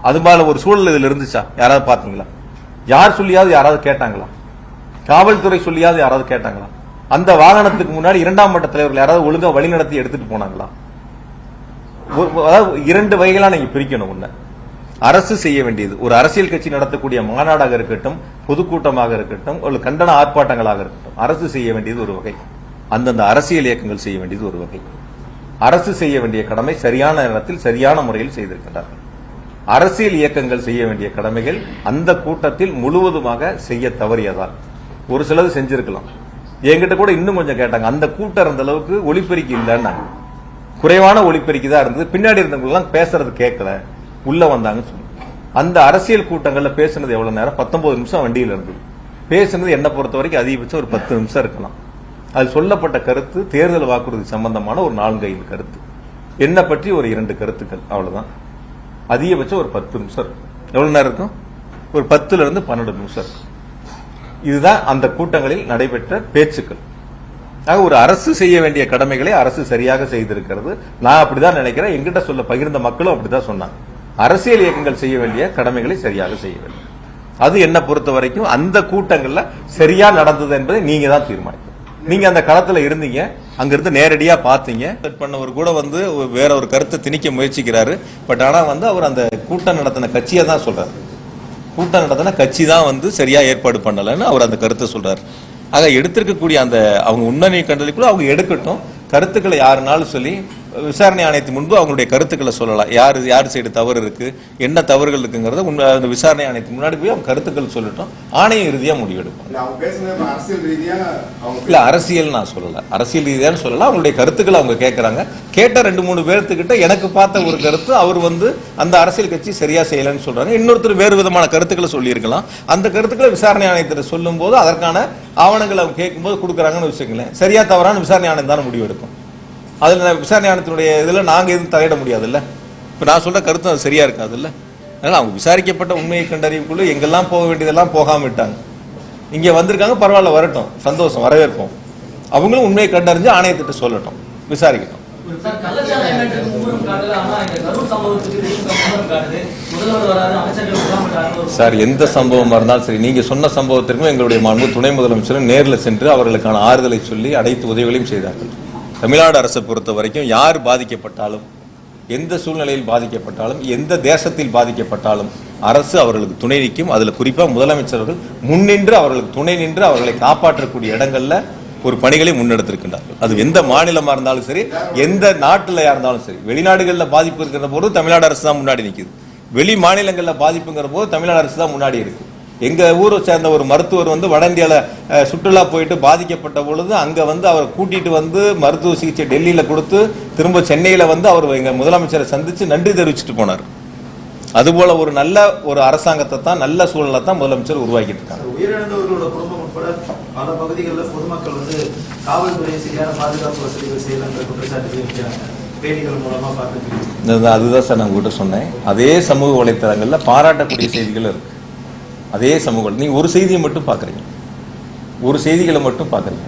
அது மாதிரி ஒரு சூழல் இதுல இருந்துச்சா? யாராவது பாத்தீங்களா? யார் சொல்லியாவது யாராவது கேட்டாங்களா? காவல்துறை சொல்லியாவது யாராவது கேட்டாங்களா? அந்த வாகனத்துக்கு முன்னாடி 2ஆம் மட்ட தலைவர்கள் யாராவது ஒழுங்கா வழிநடத்தி எடுத்துட்டு போனாங்களா? அதாவது 2 வகைகளா நீங்க பிரிக்கணும். ஒண்ணு, அரசு செய்ய வேண்டியது, ஒரு அரசியல் கட்சி நடத்தக்கூடிய மாநாடாக இருக்கட்டும், பொதுக்கூட்டமாக இருக்கட்டும், ஒரு கண்டன ஆர்ப்பாட்டங்களாக இருக்கட்டும், அரசு செய்ய வேண்டியது ஒரு வகை, அந்தந்த அரசியல் இயக்கங்கள் செய்ய வேண்டியது ஒரு வகை. அரசு செய்ய வேண்டிய கடமை சரியான நேரத்தில் சரியான முறையில் செய்திருக்கிறார்கள். அரசியல் இயக்கங்கள் செய்ய வேண்டிய கடமைகள் அந்த கூட்டத்தில் முழுவதுமாக செய்ய தவறியதால் ஒரு சிலது செஞ்சிருக்கலாம். என்கிட்ட கூட இன்னும் கொஞ்சம் கேட்டாங்க, அந்த கூட்டம் இருந்த அளவுக்கு ஒலிபெருக்கி இல்லைன்னாங்க. குறைவான ஒலிபெருக்கி தான் இருந்தது, பின்னாடி இருந்தவங்க பேசுறது கேட்கல, உள்ள வந்தாங்க. அந்த அரசியல் கூட்டங்கள்ல பேசுனது எவ்வளவு நேரம்? 19 நிமிஷம் வண்டியில இருந்தது. பேசுனது என்ன பொறுத்த வரைக்கும் அதிகபட்சம் ஒரு 10 நிமிஷம் இருக்கலாம். அது சொல்லப்பட்ட கருத்து தேர்தல் வாக்குறுதி சம்பந்தமான ஒரு 4-5 கருத்து, என்ன பற்றி ஒரு 2 கருத்துக்கள், அவ்வளவுதான். அதிகபட்சம் ஒரு 10 நிமிஷம் இருக்கும். எவ்வளவு நேரம் இருக்கும்? ஒரு 10ல இருந்து 12 நிமிஷம் இருக்கும். இதுதான் அந்த கூட்டங்களில் நடைபெற்ற பேச்சுக்கள். ஒரு அரசு செய்ய வேண்டிய கடமைகளை அரசு சரியாக செய்திருக்கிறது. நான் அப்படிதான் நினைக்கிறேன். எங்கிட்ட சொல்ல பகிர்ந்த மக்களும் அப்படிதான் சொன்னாங்க. அரசியல் இயக்கங்கள் செய்ய வேண்டிய கடமைகளை சரியாக செய்ய வேண்டும். அது என்ன பொறுத்த வரைக்கும் அந்த கூட்டங்கள்ல சரியா நடந்தது என்பதை நீங்க தான் தீர்மானிக்கணும். நீங்க அந்த களத்துல இருந்தீங்க, அங்கிருந்து நேரடியா பாத்தீங்க. பண்ணவர் கூட வேற ஒரு கருத்தை திணிக்க முயற்சிக்கிறாரு. பட் ஆனா அவர் அந்த கூட்டம் நடத்தின கட்சியை தான் சொல்றாரு. கூட்டம் நடத்தின கட்சி தான் சரியா ஏற்பாடு பண்ணலன்னு அவர் அந்த கருத்தை சொல்றாரு. ஆக எடுத்திருக்கக்கூடிய அந்த அவங்க உண்மை கண்டலுக்குள்ள அவங்க எடுக்கட்டும். கருத்துக்களை யாருனாலும் சொல்லி விசாரணை ஆணையத்தின் முன்பு அவங்களுடைய கருத்துக்களை சொல்லலாம். யார் சைடு தவறு இருக்கு, என்ன தவறுகள் இருக்குங்கிறத அந்த விசாரணை ஆணையத்துக்கு முன்னாடி போய் அவங்க கருத்துக்கள் சொல்லட்டும். ஆணையம் இறுதியா முடிவெடுக்கும். இல்ல அரசியல் நான் சொல்லல, அரசியல் ரீதியான்னு சொல்லல. அவங்களுடைய கருத்துக்களை அவங்க கேட்கறாங்க. கேட்ட 2-3 பேர்த்துக்கிட்ட எனக்கு பார்த்த ஒரு கருத்து, அவர் அந்த அரசியல் கட்சி சரியா செய்யலன்னு சொல்றாங்க. இன்னொருத்தர் வேறு விதமான கருத்துக்களை சொல்லி இருக்கலாம். அந்த கருத்துக்களை விசாரணை ஆணையத்தில் சொல்லும் போது அதற்கான ஆவணங்களை அவங்க கேட்கும்போது கொடுக்குறாங்கன்னு வச்சுக்கங்களேன். சரியா தவறான விசாரணை ஆணையம் தானே முடிவெடுக்கும். அதுல விசாரணை ஆணையத்தினுடைய இதுல நாங்க எதுவும் தலையிட முடியாது இல்ல. இப்ப நான் சொல்ற கருத்து அது சரியா இருக்காது இல்ல. அதனால அவங்க விசாரிக்கப்பட்ட உண்மையை கண்டறிவுக்குள்ள எங்கெல்லாம் போக வேண்டியதெல்லாம் போகாம விட்டாங்க. இங்க வந்திருக்காங்க, பரவாயில்ல, வரட்டும், சந்தோஷம், வரவேற்போம். அவங்களும் உண்மையை கண்டறிஞ்சு ஆணையத்திட்ட சொல்லட்டும், விசாரிக்கட்டும். சார், எந்த சம்பவமா இருந்தாலும் சரி, நீங்க சொன்ன சம்பவத்திற்கும் எங்களுடைய மாண்பு துணை முதலமைச்சரும் நேரில் சென்று அவர்களுக்கான ஆறுதலை சொல்லி அனைத்து உதவிகளையும் செய்தார்கள். தமிழ்நாடு அரசை பொறுத்த வரைக்கும் யார் பாதிக்கப்பட்டாலும், எந்த சூழ்நிலையில் பாதிக்கப்பட்டாலும், எந்த தேசத்தில் பாதிக்கப்பட்டாலும் அரசு அவர்களுக்கு துணை நிற்கும். அதுல குறிப்பா முதலமைச்சர்கள் முன்னின்று அவர்களுக்கு துணை நின்று அவர்களை காப்பாற்றக்கூடிய இடங்கள்ல ஒரு பணிகளை முன்னெடுத்திருக்கின்றார்கள். அது எந்த மாநிலமா இருந்தாலும் சரி, எந்த நாட்டில் இருந்தாலும் சரி. வெளிநாடுகளில் பாதிப்பு இருக்கிற போது தமிழ்நாடு அரசு தான் முன்னாடி நிற்குது. வெளி மாநிலங்களில் பாதிப்புங்கிற போது தமிழ்நாடு அரசு தான் முன்னாடி இருக்கு. எங்க ஊரை சேர்ந்த ஒரு மருத்துவர் வந்து வட இந்தியால சுற்றுலா போயிட்டு பாதிக்கப்பட்ட பொழுது அங்க வந்து அவர் கூட்டிட்டு வந்து மருத்துவ சிகிச்சை டெல்லியில கொடுத்து திரும்ப சென்னையில வந்து அவர் எங்க முதலமைச்சரை சந்திச்சு நன்றி தெரிவிச்சுட்டு போனார். அதுபோல ஒரு நல்ல ஒரு அரசாங்கத்தை தான், நல்ல சூழலை தான் முதலமைச்சர் உருவாக்கிட்டு இருக்காங்க. உயிரிழந்தவர்களோட குடும்பம் உட்பட பல பகுதிகளில் பொதுமக்கள் வந்து காவல்துறை சரியான பாதுகாப்பு வசதிகள் செய்யலன்ற குற்றச்சாட்டுகள் வைக்கிறாங்க. பேட்டிகள் மூலமா பார்த்துட்டு அதுதான் சார் நான் உங்ககிட்ட சொன்னேன். அதே சமூக வலைத்தளங்கள்ல பாராட்டக்கூடிய செய்திகள் இருக்கு. அதே சமூகம் நீங்க ஒரு செய்தியை மட்டும் பாக்குறீங்க, ஒரு செய்திகளை மட்டும் பாக்குறீங்க.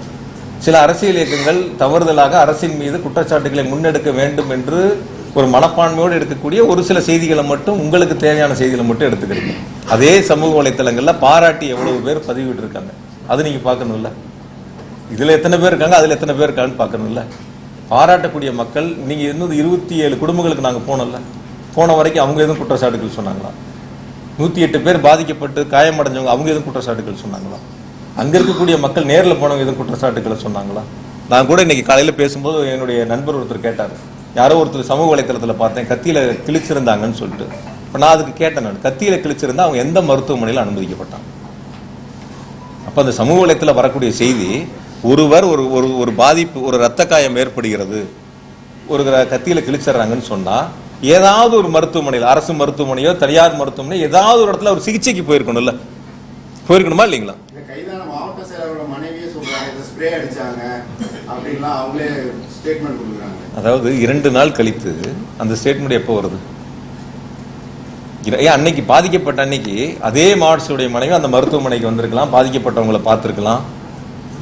சில அரசியல் இயக்கங்கள் தவறுதலாக அரசின் மீது குற்றச்சாட்டுகளை முன்னெடுக்க வேண்டும் என்று ஒரு மனப்பான்மையோடு எடுக்கக்கூடிய ஒரு சில செய்திகளை மட்டும், உங்களுக்கு தேவையான செய்திகளை மட்டும் எடுத்துக்கிறீங்க. அதே சமூக வலைத்தளங்கள்ல பாராட்டி எவ்வளவு பேர் பதிவிட்டு இருக்காங்க, அது நீங்க பார்க்கணும்ல. இதுல எத்தனை பேர் இருக்காங்க, அதுல எத்தனை பேர் இருக்காங்கன்னு பார்க்கணும்ல. பாராட்டக்கூடிய மக்கள், நீங்க இன்னும் 27 குடும்பங்களுக்கு நாங்க போனோம்ல, போன வரைக்கும் அவங்க எதுவும் குற்றச்சாட்டுகள் சொன்னாங்களா? 108 பேர் பாதிக்கப்பட்டு காயமடைஞ்சவங்க அவங்க எதுவும் குற்றச்சாட்டுகள் சொன்னாங்களா? அங்க இருக்கக்கூடிய மக்கள் நேரில் போனவங்க எதுவும் குற்றச்சாட்டுகளை சொன்னாங்களா? நான் கூட இன்னைக்கு காலையில பேசும்போது என்னுடைய நண்பர் ஒருத்தர் கேட்டார், யாரோ ஒருத்தர் சமூக வலைத்தளத்தில் பார்த்தேன் கத்தியில கிழிச்சிருந்தாங்கன்னு சொல்லிட்டு. இப்போ நான் அதுக்கு கேட்டேன், நான் கத்தியில கிழிச்சிருந்தா அவங்க எந்த மருத்துவமனையில் அனுமதிக்கப்பட்டாங்க? அப்போ அந்த சமூக வலைத்தளத்தில் வரக்கூடிய செய்தி, ஒருவர் ஒரு பாதிப்பு, ஒரு இரத்த காயம் ஏற்படுகிறது, ஒரு கத்தியில கிழிச்சிடுறாங்கன்னு சொன்னா ஏதாவது ஒரு மருத்துவமனையில், அரசு மருத்துவமனையோ தனியார் மருத்துவமனையோ ஏதாவது ஒரு இடத்துல ஒரு சிகிச்சைக்கு போயிருக்கணும்ல, போயிருக்கணுமா இல்லைங்களா? கைதான மாவட்ட செயலரோட மனைவியே சொல்றாங்க ஸ்ப்ரே அடிச்சாங்க அப்படின்லாம் அவங்களே ஸ்டேட்மெண்ட் கொடுக்குறாங்க. அதாவது 2 நாள் கழித்து அந்த ஸ்டேட்மெண்ட் எப்போ வருது? அன்னைக்கு பாதிக்கப்பட்ட அன்னைக்கு அதே மாவட்டத்துடைய மனைவி அந்த மருத்துவமனைக்கு வந்திருக்கலாம், பாதிக்கப்பட்டவங்களை பார்த்திருக்கலாம்.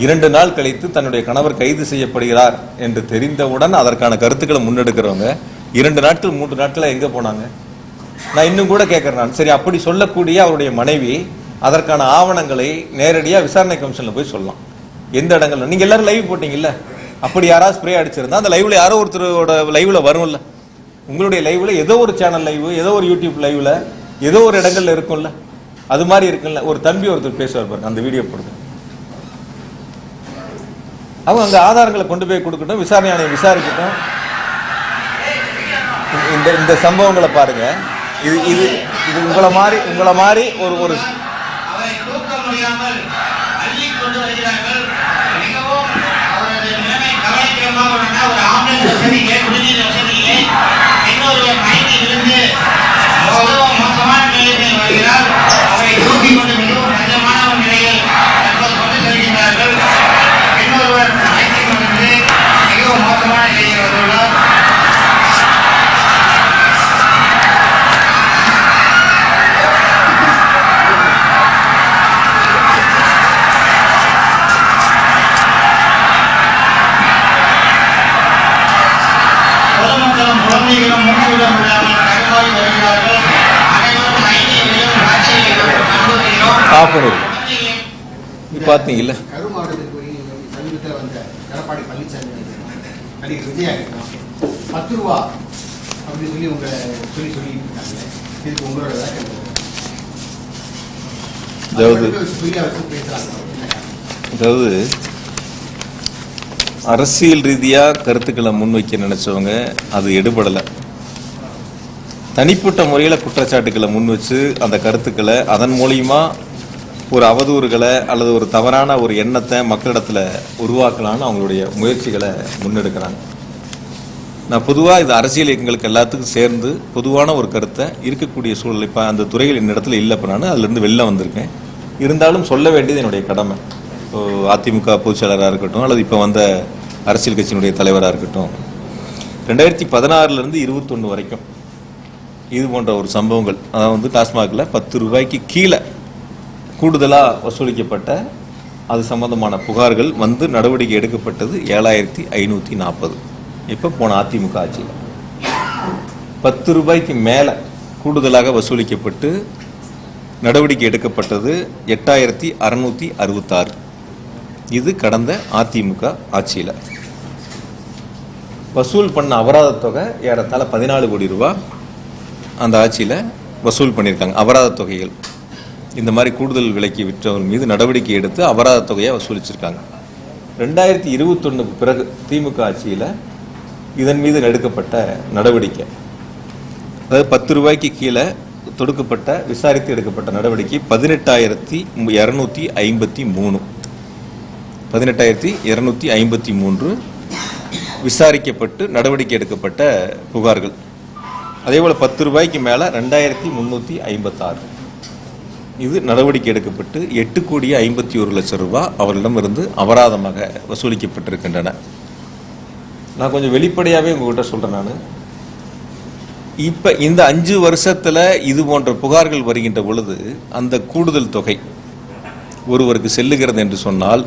2 நாள் கழித்து தன்னுடைய கணவர் கைது செய்யப்படுகிறார் என்று தெரிந்தவுடன் அதற்கான கருத்துக்களை முன்னெடுக்கிறவங்க 2 நாட்கள் 3 நாட்கள் எங்க போனாங்க? நான் இன்னும் கூட கேட்கிறேன், சரி அப்படி சொல்லக்கூடிய அவருடைய மனைவி அதற்கான ஆவணங்களை நேரடியா விசாரணை கமிஷன்ல போய் சொல்லலாம். எந்த இடங்கள்ல நீங்க எல்லாரும் லைவ் போட்டீங்கல்ல, அப்படி யாராவது ஸ்ப்ரே அடிச்சிருந்தா அந்த லைவ்ல யாரோ ஒருத்தரோட லைவ்ல வரும்ல, உங்களுடைய லைவ்ல ஏதோ ஒரு சேனல் லைவ், ஏதோ ஒரு யூடியூப் லைவ்ல ஏதோ ஒரு இடங்கள்ல இருக்கும்ல, அது மாதிரி இருக்குல்ல. ஒரு தம்பி ஒருத்தர் பேசுவார் பாருங்க, அந்த வீடியோ போடுங்க. அவங்க அந்த ஆதாரங்களை கொண்டு போய் கொடுக்கட்டும், விசாரணை ஆணையம் விசாரிக்கட்டும். இந்த சம்பவங்களை பாருங்க. இது இது இது உங்களை மாதிரி ஒரு அவரை தூக்க முடியாமல் அள்ளி கொண்டு வருகிறார்கள். மிகவும் அவரது நிலைமை கவலைக்கிடமாக உள்ளன. ஒரு ஆம்புலன்ஸ் வசதியிலே, குடிநீர் வசதியிலே, இன்னொருவர் மயங்கி விழுந்து மிகவும் மோசமான நிலையில் வருகிறார். அவரை தூக்கி கொண்டு மிகவும் கஞ்சமான ஒரு நிலையில் தற்போது கொண்டு செல்கின்றார்கள். இன்னொருவர் மயங்கி விழுந்து மிகவும் மோசமான நிலையில் வந்துள்ளார். குழந்தைகளும் மூச்சுவிட முடியாமல் தடுமாறி வருகிறார்கள். அனைவரும் ஐடியிலும் காட்சியிலும் அனுபவிக்கிறோம். பாத்தீங்கல்ல, கரூர் மாவட்டத்துக்கு சமீபத்தில் வந்த எடப்பாடி பழனிசாமி நடிகர் விஜயா 10 ரூபா அப்படின்னு சொல்லி உங்களை சொல்லிட்டு இருக்காங்க. இதுக்கு உங்களோட அதாவது அரசியல் ரீதியா கருத்துக்களை முன்வைக்க நினைச்சவங்க அது எடுபடலை. தனிப்பட்ட முறையில் குற்றச்சாட்டுக்களை முன் வச்சு அந்த கருத்துக்களை அதன் மூலியமா ஒரு அவதூறுகளை அல்லது ஒரு தவறான ஒரு எண்ணத்தை மக்களிடத்துல உருவாக்கலான்னு அவங்களுடைய முயற்சிகளை முன்னெடுக்கிறாங்க. நான் பொதுவாக இது அரசியல் இயக்கங்களுக்கு எல்லாத்துக்கும் சேர்ந்து பொதுவான ஒரு கருத்தை இருக்கக்கூடிய சூழல், இப்போ அந்த துறையில் இந்த இடத்துல இல்லை, இப்போ நான் அதுலேருந்து வெளில வந்திருக்கேன். இருந்தாலும் சொல்ல வேண்டியது என்னுடைய கடமை. இப்போ அதிமுக பொதுச்செயலராக இருக்கட்டும் அல்லது இப்போ வந்த அரசியல் கட்சியினுடைய தலைவராக இருக்கட்டும், 2016 21 வரைக்கும் இது போன்ற ஒரு சம்பவங்கள், அதாவது டாஸ்மாகில் 10 ரூபாய்க்கு கீழே கூடுதலாக வசூலிக்கப்பட்ட அது சம்பந்தமான புகார்கள் வந்து நடவடிக்கை எடுக்கப்பட்டது 7540. இப்போ போன அதிமுக ஆட்சியில் 10 ரூபாய்க்கு மேலே கூடுதலாக வசூலிக்கப்பட்டு நடவடிக்கை எடுக்கப்பட்டது 8666. இது கடந்த அதிமுக ஆட்சியில் வசூல் பண்ண அபராத தொகை ஏறத்தாழ 14 கோடி ரூபாய் அந்த ஆட்சியில் வசூல் பண்ணியிருக்காங்க. அபராத தொகைகள் இந்த மாதிரி கூடுதல் விலைக்கு விற்றவர்கள் மீது நடவடிக்கை எடுத்து அபராத தொகையை வசூலிச்சிருக்காங்க. 2021 பிறகு திமுக ஆட்சியில் இதன் மீது எடுக்கப்பட்ட நடவடிக்கை, அதாவது 10 ரூபாய்க்கு கீழே தொடுக்கப்பட்ட விசாரித்து எடுக்கப்பட்ட நடவடிக்கை 18,253 விசாரிக்கப்பட்டு நடவடிக்கை எடுக்கப்பட்ட புகார்கள். அதேபோல் 10 ரூபாய்க்கு மேலே 2,356 இது நடவடிக்கை எடுக்கப்பட்டு 8,51,00,000 ரூபாய் அவர்களிடமிருந்து அபராதமாக வசூலிக்கப்பட்டிருக்கின்றன. நான் கொஞ்சம் வெளிப்படையாகவே உங்கள்கிட்ட சொல்கிறேன். நான் இப்போ இந்த 5 வருஷத்தில் இது போன்ற புகார்கள் வருகின்ற பொழுது அந்த கூடுதல் தொகை ஒருவருக்கு செல்லுகிறது என்று சொன்னால்,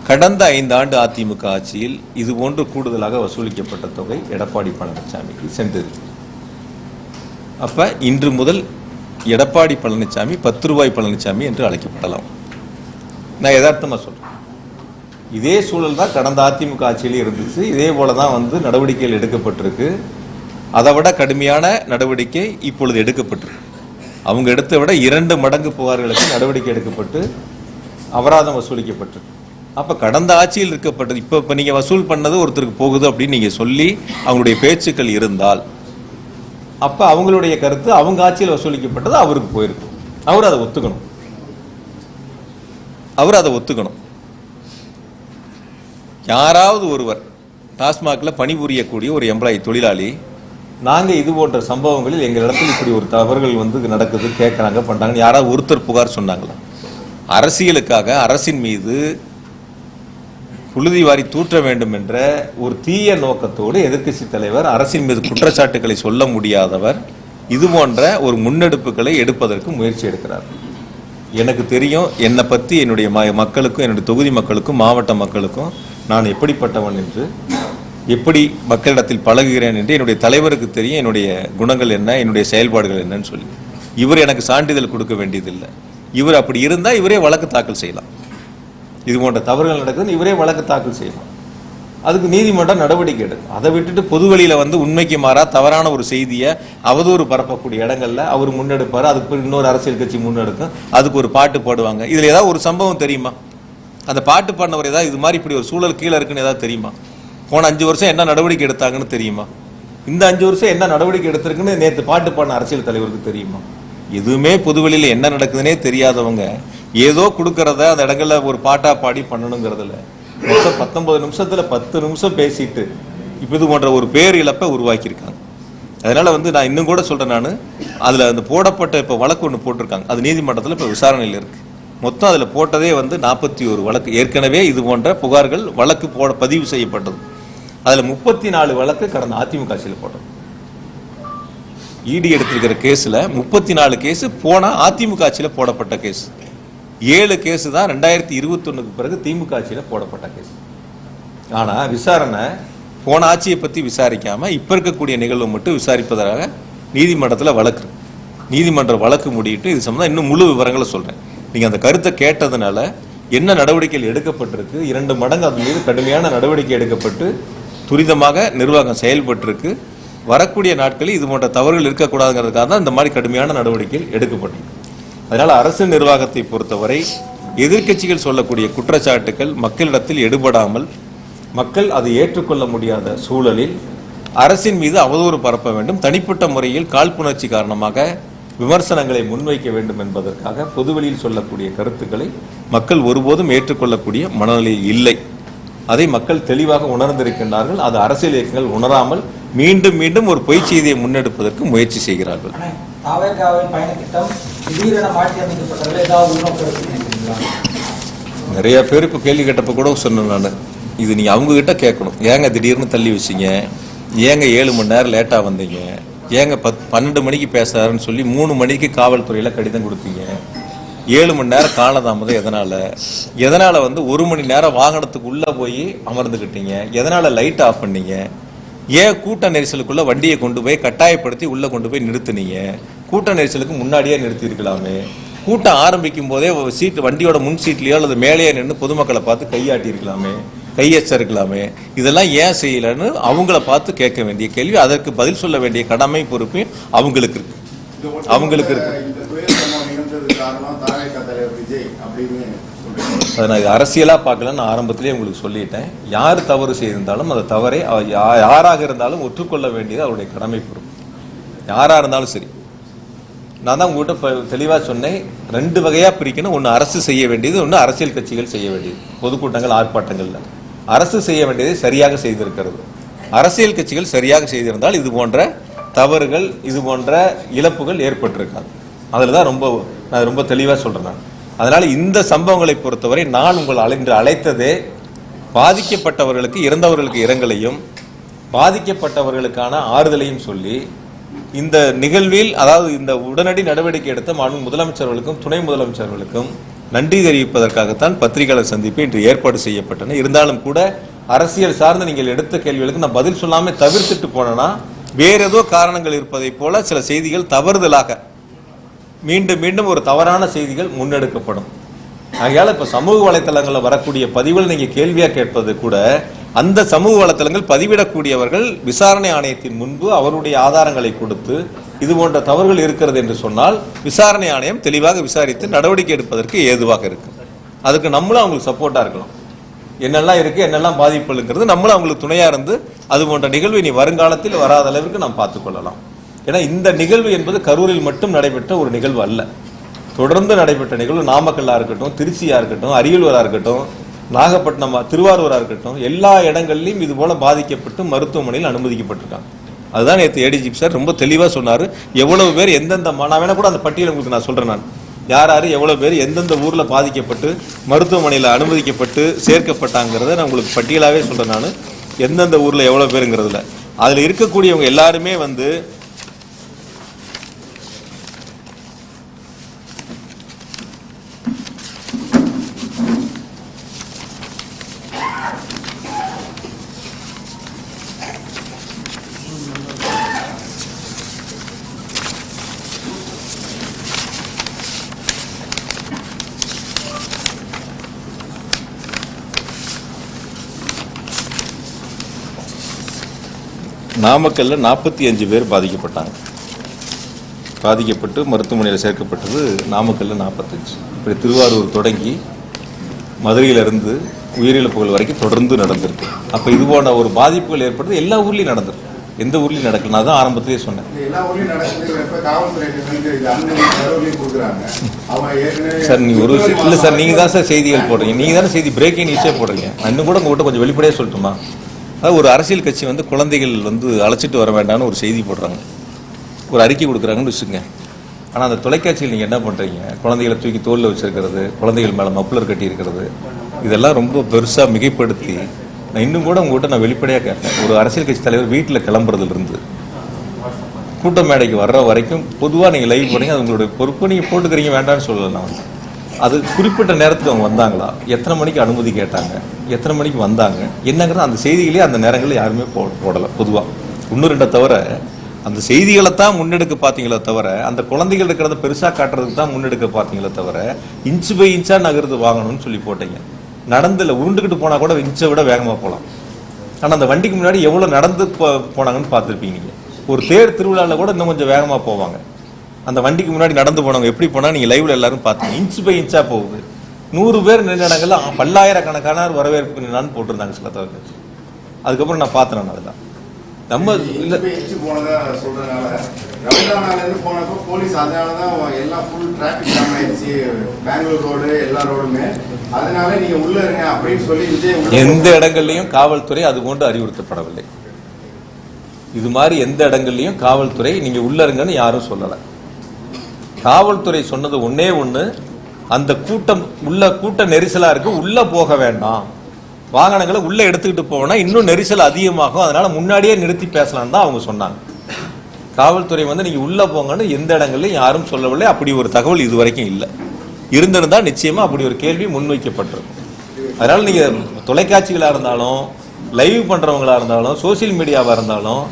கடந்த 5 ஆண்டு அதிமுக ஆட்சியில் இது போன்று கூடுதலாக வசூலிக்கப்பட்ட தொகை எடப்பாடி பழனிசாமிக்கு சென்றது. அப்ப இன்று முதல் எடப்பாடி பழனிசாமி 10 ரூபாய் பழனிசாமி என்று அழைக்கப்படலாம். நான் யதார்த்தமா சொல்றேன். இதே சூழல் தான் கடந்த அதிமுக ஆட்சியிலே இருந்துச்சு. இதே போல தான் நடவடிக்கைகள் எடுக்கப்பட்டிருக்கு. அதை விட கடுமையான நடவடிக்கை இப்பொழுது எடுக்கப்பட்டிருக்கு. அவங்க எடுத்த விட 2 மடங்கு புகார்களுக்கு நடவடிக்கை எடுக்கப்பட்டு அபராதம் வசூலிக்கப்பட்டிருக்கு. அப்ப கடந்த ஆட்சியில் இருக்கப்பட்டது இப்ப நீங்க வசூல் பண்ணது ஒருத்தருக்கு போகுது அப்படின்னு நீங்க சொல்லி அவங்களுடைய பேச்சுக்கள் இருந்தால், அப்ப அவங்களுடைய கருத்து அவங்க ஆட்சியில் வசூலிக்கப்பட்டது அவருக்கு போயிருக்கு. அவர் அதை ஒத்துக்கணும். யாராவது ஒருவர் டாஸ்மாக்ல பணிபுரியக்கூடிய ஒரு எம்ப்ளாயி தொழிலாளி, நாங்க இது போன்ற சம்பவங்களில் எங்கள் இடத்துல இப்படி ஒரு தவறுகள் நடக்குது, கேட்கறாங்க, பண்றாங்க, யாராவது ஒருத்தர் புகார் சொன்னாங்களா? அரசியலுக்காக அரசின் மீது புழுதி வாரி தூற்ற வேண்டும் என்ற ஒரு தீய நோக்கத்தோடு எதிர்க்கட்சி தலைவர், அரசின் மீது குற்றச்சாட்டுகளை சொல்ல முடியாதவர், இது போன்ற ஒரு முன்னெடுப்புகளை எடுப்பதற்கு முயற்சி எடுக்கிறார். எனக்கு தெரியும், என்னை பற்றி என்னுடைய மக்களுக்கும், என்னுடைய தொகுதி மக்களுக்கும், மாவட்ட மக்களுக்கும் நான் எப்படிப்பட்டவன் என்று, எப்படி மக்களிடத்தில் பழகுகிறேன் என்று என்னுடைய தலைவருக்கு தெரியும். என்னுடைய குணங்கள் என்ன, என்னுடைய செயல்பாடுகள் என்னன்னு சொல்லி இவர் எனக்கு சான்றிதழ் கொடுக்க வேண்டியதில்லை. இவர் அப்படி இருந்தால் இவரே வழக்கு தாக்கல் செய்யலாம். இது போன்ற தவறுகள் நடக்குதுன்னு இவரே வழக்கு தாக்கல் செய்யலாம். அதுக்கு நீதிமன்றம் நடவடிக்கை எடுக்கும். அதை விட்டுட்டு பொதுவெளியில உண்மைக்கு மாறா தவறான ஒரு செய்தியை அவதூறு பரப்பக்கூடிய இடங்கள்ல அவர் முன்னெடுப்பாரு. அதுக்கு இன்னொரு அரசியல் கட்சி முன்னெடுக்கும். அதுக்கு ஒரு பாட்டு பாடுவாங்க. இதுல ஏதாவது ஒரு சம்பவம் தெரியுமா? அந்த பாட்டு பாடினவர் ஏதாவது இது மாதிரி இப்படி ஒரு சூழல் கீழே இருக்குன்னு ஏதாவது தெரியுமா? போன 5 வருஷம் என்ன நடவடிக்கை எடுத்தாங்கன்னு தெரியுமா? இந்த 5 வருஷம் என்ன நடவடிக்கை எடுத்திருக்குன்னு நேற்று பாட்டு பாடின அரசியல் தலைவருக்கு தெரியுமா? எதுவுமே பொதுவெளியில் என்ன நடக்குதுன்னே தெரியாதவங்க ஏதோ கொடுக்கறத அந்த இடங்கள்ல ஒரு பாட்டா பாடி பண்ணணுங்கிறதுல மொத்தம் 19 நிமிஷத்துல 10 நிமிஷம் பேசிட்டு இப்ப இது போன்ற ஒரு பேர் இழப்பை உருவாக்கியிருக்காங்க. அதனால நான் இன்னும் கூட சொல்றேன். நான் அதுல அந்த போடப்பட்ட இப்ப வழக்கு ஒன்று போட்டிருக்காங்க. அது நீதிமன்றத்தில் இப்ப விசாரணையில் இருக்கு. மொத்தம் அதுல போட்டதே 41 வழக்கு. ஏற்கனவே இது போன்ற புகார்கள் வழக்கு பதிவு செய்யப்பட்டது. அதுல 34 வழக்கு கடந்த அதிமுக ஆட்சியில் போட்டது. இடி எடுத்திருக்கிற கேஸ்ல 34 கேஸ் போன அதிமுக ஆட்சியில் போடப்பட்ட கேஸ். 7 கேஸ் தான் 2021 பிறகு திமுக ஆட்சியில் போடப்பட்ட கேஸ். ஆனா விசாரணை போன ஆட்சியை பத்தி விசாரிக்காம இப்ப இருக்கக்கூடிய நிகழ்வு மட்டும் விசாரிப்பதாக நீதிமன்றத்தில் வழக்கு. நீதிமன்ற வழக்கு முடியிட்டு இது சம்பந்தம் இன்னும் முழு விவரங்களை சொல்றேன். நீங்க அந்த கருத்தை கேட்டதுனால என்ன நடவடிக்கைகள் எடுக்கப்பட்டிருக்கு, 2 மடங்கு அது மீது கடுமையான நடவடிக்கை எடுக்கப்பட்டு துரிதமாக நிர்வாகம் செயல்பட்டிருக்கு. வரக்கூடிய நாட்களில் இது போன்ற தவறுகள் இருக்கக்கூடாதுங்கிறதுக்காக தான் இந்த மாதிரி கடுமையான நடவடிக்கைகள் எடுக்கப்பட்டிருக்கு. அதனால அரசு நிர்வாகத்தை பொறுத்தவரை எதிர்க்கட்சிகள் சொல்லக்கூடிய குற்றச்சாட்டுகள் மக்களிடத்தில் எடுபடாமல், மக்கள் அதை ஏற்றுக்கொள்ள முடியாத சூழலில் அரசின் மீது அவதூறு பரப்ப வேண்டும், தனிப்பட்ட முறையில் காழ்ப்புணர்ச்சி காரணமாக விமர்சனங்களை முன்வைக்க வேண்டும் என்பதற்காக பொதுவெளியில் சொல்லக்கூடிய கருத்துக்களை மக்கள் ஒருபோதும் ஏற்றுக்கொள்ளக்கூடிய மனநிலையில் இல்லை. அதை மக்கள் தெளிவாக உணர்ந்திருக்கின்றார்கள். அது அரசியல் இயக்கங்கள் உணராமல் மீண்டும் மீண்டும் ஒரு பொய் செய்தியை முன்னெடுப்பதற்கு முயற்சி செய்கிறார்கள். நிறைய பேர் இப்ப கேள்வி கேட்டப்ப கூட சொன்னேன் நான், இது நீங்க அவங்க கிட்ட கேட்கணும். ஏங்க திடீர்னு தள்ளி வச்சீங்க, ஏங்க 7 மணி நேரம் லேட்டா வந்தீங்க, ஏங்க 12 மணிக்கு பேசுறாருன்னு சொல்லி 3 மணிக்கு காவல்துறையில கடிதம் கொடுத்தீங்க, 7 மணி நேரம் காலதாமதம் எதனால 1 மணி நேரம் வாகனத்துக்கு உள்ள போய் அமர்ந்துகிட்டீங்க, எதனால லைட் ஆஃப் பண்ணீங்க, ஏன் கூட்ட நெரிசலுக்குள்ள வண்டியை கொண்டு போய் கட்டாயப்படுத்தி உள்ள கொண்டு போய் நிறுத்துனீங்க, கூட்ட நெரிசலுக்கு முன்னாடியே நிறுத்தி இருக்கலாமே, கூட்டம் ஆரம்பிக்கும் போதே சீட்டு வண்டியோட முன் சீட்லயோ அல்லது மேலேயே நின்று பொதுமக்களை பார்த்து கையாட்டி இருக்கலாமே, கையெச்சரிக்கலாமே, இதெல்லாம் ஏன் செய்யலன்னு அவங்கள பார்த்து கேட்க வேண்டிய கேள்வி, அதற்கு பதில் சொல்ல வேண்டிய கடமை பொறுப்பு அவங்களுக்கு இருக்கு. அவங்களுக்கு இருக்கு. இந்த துயர சம்பவம் நிகழ்ந்ததுக்கு காரணம் தாவேகா தலைவர் விஜய் அப்படின்னு சொல்றீங்க. அதை நான் அரசியலா பார்க்கலன்னு நான் ஆரம்பத்திலேயே உங்களுக்கு சொல்லிட்டேன். யார் தவறு செய்திருந்தாலும் அந்த தவறை யாராக இருந்தாலும் ஒற்றுக்கொள்ள வேண்டியது அவருடைய கடமை பொறுப்பு. யாரா இருந்தாலும் சரி. நான் தான் உங்ககிட்ட தெளிவா சொன்னேன், 2 வகையா பிரிக்கணும். ஒன்று அரசு செய்ய வேண்டியது, ஒன்று அரசியல் கட்சிகள் செய்ய வேண்டியது. பொதுக்கூட்டங்கள், ஆர்ப்பாட்டங்கள்ல அரசு செய்ய வேண்டியதை சரியாக செய்திருக்கிறது. அரசியல் கட்சிகள் சரியாக செய்திருந்தால் இது போன்ற தவறுகள், இது போன்ற இழப்புகள் ஏற்பட்டிருக்காது. அதில் தான் நான் ரொம்ப தெளிவாக சொல்றேன் நான். அதனால இந்த சம்பவங்களை பொறுத்தவரை நான் உங்கள் அழைத்ததே பாதிக்கப்பட்டவர்களுக்கு, இறந்தவர்களுக்கு இரங்கலையும் பாதிக்கப்பட்டவர்களுக்கான ஆறுதலையும் சொல்லி இந்த நிகழ்வில், அதாவது இந்த உடனடி நடவடிக்கை எடுத்த மாண்பு முதலமைச்சர்களுக்கும் துணை முதலமைச்சர்களுக்கும் நன்றி தெரிவிப்பதற்காகத்தான் பத்திரிகையாளர் சந்திப்பு இன்று ஏற்பாடு செய்யப்பட்டன. இருந்தாலும் கூட அரசியல் சார்ந்து நீங்கள் எடுத்த கேள்விகளுக்கு நான் பதில் சொல்லாம தவிர்த்துட்டு போனேன்னா வேற ஏதோ காரணங்கள் இருப்பதை போல சில செய்திகள் தவறுதலாக மீண்டும் மீண்டும் ஒரு தவறான செய்திகள் முன்னெடுக்கப்படும். ஆகையால இப்ப சமூக வலைத்தளங்களில் வரக்கூடிய பதிவுகள் நீங்க கேள்வியா கேட்பது கூட, அந்த சமூக வலைத்தளங்கள் பதிவிடக்கூடியவர்கள் விசாரணை ஆணையத்தின் முன்பு அவருடைய ஆதாரங்களை கொடுத்து இது போன்ற தவறுகள் இருக்கிறது என்று சொன்னால் விசாரணை ஆணையம் தெளிவாக விசாரித்து நடவடிக்கை எடுப்பதற்கு ஏதுவாக இருக்கு. அதுக்கு நம்மளும் அவங்களுக்கு சப்போர்ட்டா இருக்கலாம். என்னெல்லாம் இருக்கு, என்னெல்லாம் பாதிப்புங்கிறது நம்மளும் அவங்களுக்கு துணையா இருந்து அது போன்ற நிகழ்வு இனி வருங்காலத்தில் வராத அளவிற்கு நாம் பார்த்துக் கொள்ளலாம். ஏன்னா இந்த நிகழ்வு என்பது கரூரில் மட்டும் நடைபெற்ற ஒரு நிகழ்வு அல்ல. தொடர்ந்து நடைபெற்ற நிகழ்வு நாமக்கல்லா இருக்கட்டும், திருச்சியா இருக்கட்டும், அரியலூரா இருக்கட்டும், நாகப்பட்டினம், திருவாரூரா இருக்கட்டும், எல்லா இடங்கள்லையும் இது போல பாதிக்கப்பட்டு மருத்துவமனையில் அனுமதிக்கப்பட்டிருக்காங்க. அதுதான் நேற்று ஏடிஜிபி சார் ரொம்ப தெளிவாக சொன்னார். எவ்வளவு பேர் எந்தெந்த, நான் வேணா கூட அந்த பட்டியலை உங்களுக்கு நான் சொல்றேன். நான் யார் யார் எவ்வளவு பேர் எந்தெந்த ஊர்ல பாதிக்கப்பட்டு மருத்துவமனையில் அனுமதிக்கப்பட்டு சேர்க்கப்பட்டாங்கிறத நான் உங்களுக்கு பட்டியலாவே சொல்றேன். நான் எந்தெந்த ஊர்ல எவ்வளவு பேருங்கிறதுல அதுல இருக்கக்கூடியவங்க எல்லாருமே வந்து நாமக்கல்ல 45 பேர் பாதிக்கப்பட்டு மருத்துவமனையில் சேர்க்கப்பட்டது. நாமக்கல்ல 45. இப்படி திருவாரூர் தொடங்கி மதுரையிலிருந்து உயிரிழப்புகள் வரைக்கும் தொடர்ந்து நடந்திருக்கு. அப்ப இது போன்ற ஒரு பாதிப்புகள் ஏற்படுறது எல்லா ஊர்லயும் நடந்திருக்கு. எந்த ஊர்லயும் நடக்கல. நான் தான் ஆரம்பத்திலேயே சொன்னேன். சார் நீங்க இல்ல சார், நீங்க தான் சார் செய்திகள் போடுறீங்க. நீங்க தானே செய்தி பிரேக்கிங் நியூஸே போடுறீங்க. இன்னும் கூட உங்ககிட்ட கொஞ்சம் வெளிப்படையா சொல்லட்டுமா? ஒரு அரசியல் கட்சி வந்து குழந்தைகள் வந்து அழைச்சிட்டு வர வேண்டாம்னு ஒரு செய்தி போடுறாங்க, ஒரு அறிக்கை கொடுக்குறாங்கன்னு வச்சுக்கோங்க. ஆனால் அந்த தொலைக்காட்சியில் நீங்கள் என்ன பண்ணுறீங்க? குழந்தைகளை தூக்கி தோளில் வச்சிருக்கிறது, குழந்தைகள் மேலே மப்ளர் கட்டி இருக்கிறது, இதெல்லாம் ரொம்ப பெருசாக மிகைப்படுத்தி நான் இன்னும் கூட உங்கள்கிட்ட நான் வெளிப்படையாக கேட்பேன். ஒரு அரசியல் கட்சி தலைவர் வீட்டில் கிளம்புறதுலேருந்து கூட்ட மேடைக்கு வர்ற வரைக்கும் பொதுவாக நீங்கள் லைவ் போடுறீங்க, அது உங்களுடைய பொறுப்பு. நீங்கள் போட்டுக்கிறீங்க, வேண்டாம்னு சொல்லலாம். அது குறிப்பிட்ட நேரத்துக்கு அவங்க வந்தாங்களா, எத்தனை மணிக்கு அனுமதி கேட்டாங்க, எத்தனை மணிக்கு வந்தாங்க, என்னங்கிறது அந்த செய்திகளே அந்த நேரங்களில் யாருமே போடலை. பொதுவாக 1-2 தவிர அந்த செய்திகளை தான் முன்னெடுக்க பார்த்தீங்களே தவிர, அந்த குழந்தைகள் இருக்கிறத பெருசாக காட்டுறதுக்கு தான் முன்னெடுக்க பார்த்தீங்களே தவிர, இன்ச்சு பை இன்ச்சா நகர்ந்து வாங்கணும்னு சொல்லி போட்டீங்க. நடந்துல உருண்டுக்கிட்டு போனால் கூட இன்ச்சை விட வேகமாக போகலாம். ஆனால் அந்த வண்டிக்கு முன்னாடி எவ்வளோ நடந்து போனாங்கன்னு பார்த்துருப்பீங்க. நீங்கள் ஒரு தேர் திருவிழாவில் கூட இன்னும் கொஞ்சம் வேகமாக போவாங்க. அந்த வண்டிக்கு முன்னாடி நடந்து போனவங்க எப்படி போனா நீங்க லைவ்ல எல்லாரும் பார்த்தீங்க. இன்ச்சு பை இன்ச்சா போகுது. 100 பேர் நின்ற இடங்கள்ல பல்லாயிரக்கணக்கான வரவேற்பு நின்னான்னு போட்டிருந்தாங்க சில தொலைக்காட்சி. அதுக்கப்புறம் நான் பார்த்தேன். அதெல்லாம் நம்ம இல்ல போனதா சொல்றதுனால ரவிதானால இருந்து போனப்போ போலீஸ் அதனாலதான் எல்லாம் ஃபுல் டிராபிக் ஜாம் ஆயிடுச்சு, பெங்களூர் ரோடு எல்லா ரோடுமே. அதனால நீங்க உள்ள இருங்க அப்படின்னு சொல்லி விஜய் எந்த இடங்கள்லயும் காவல்துறை அது போன்று அறிவுறுத்தப்படவில்லை. இது மாதிரி எந்த இடங்கள்லயும் காவல்துறை நீங்க உள்ள இருங்கன்னு யாரும் சொல்லலை. காவல்துறை சொன்னது ஒன்னே ஒண்ணு, அந்த கூட்ட நெரிசலா இருக்கு, உள்ள போக வேண்டாம், வாகனங்களை உள்ள எடுத்துக்கிட்டு போனா இன்னும் நெரிசல் அதிகமாகும், அதனால முன்னாடியே நிறுத்தி பேசலாம் தான் அவங்க சொன்னாங்க. காவல்துறை வந்து நீங்க உள்ள போங்கன்னு எந்த இடங்கள்லயும் யாரும் சொல்லவில்லை. அப்படி ஒரு தகவல் இதுவரைக்கும் இல்லை. இருந்திருந்தா நிச்சயமா அப்படி ஒரு கேள்வி முன்வைக்கப்பட்டிருக்கும். அதனால நீங்க தொலைக்காட்சிகளா இருந்தாலும், லைவ் பண்றவங்களா இருந்தாலும், சோசியல் மீடியாவா இருந்தாலும்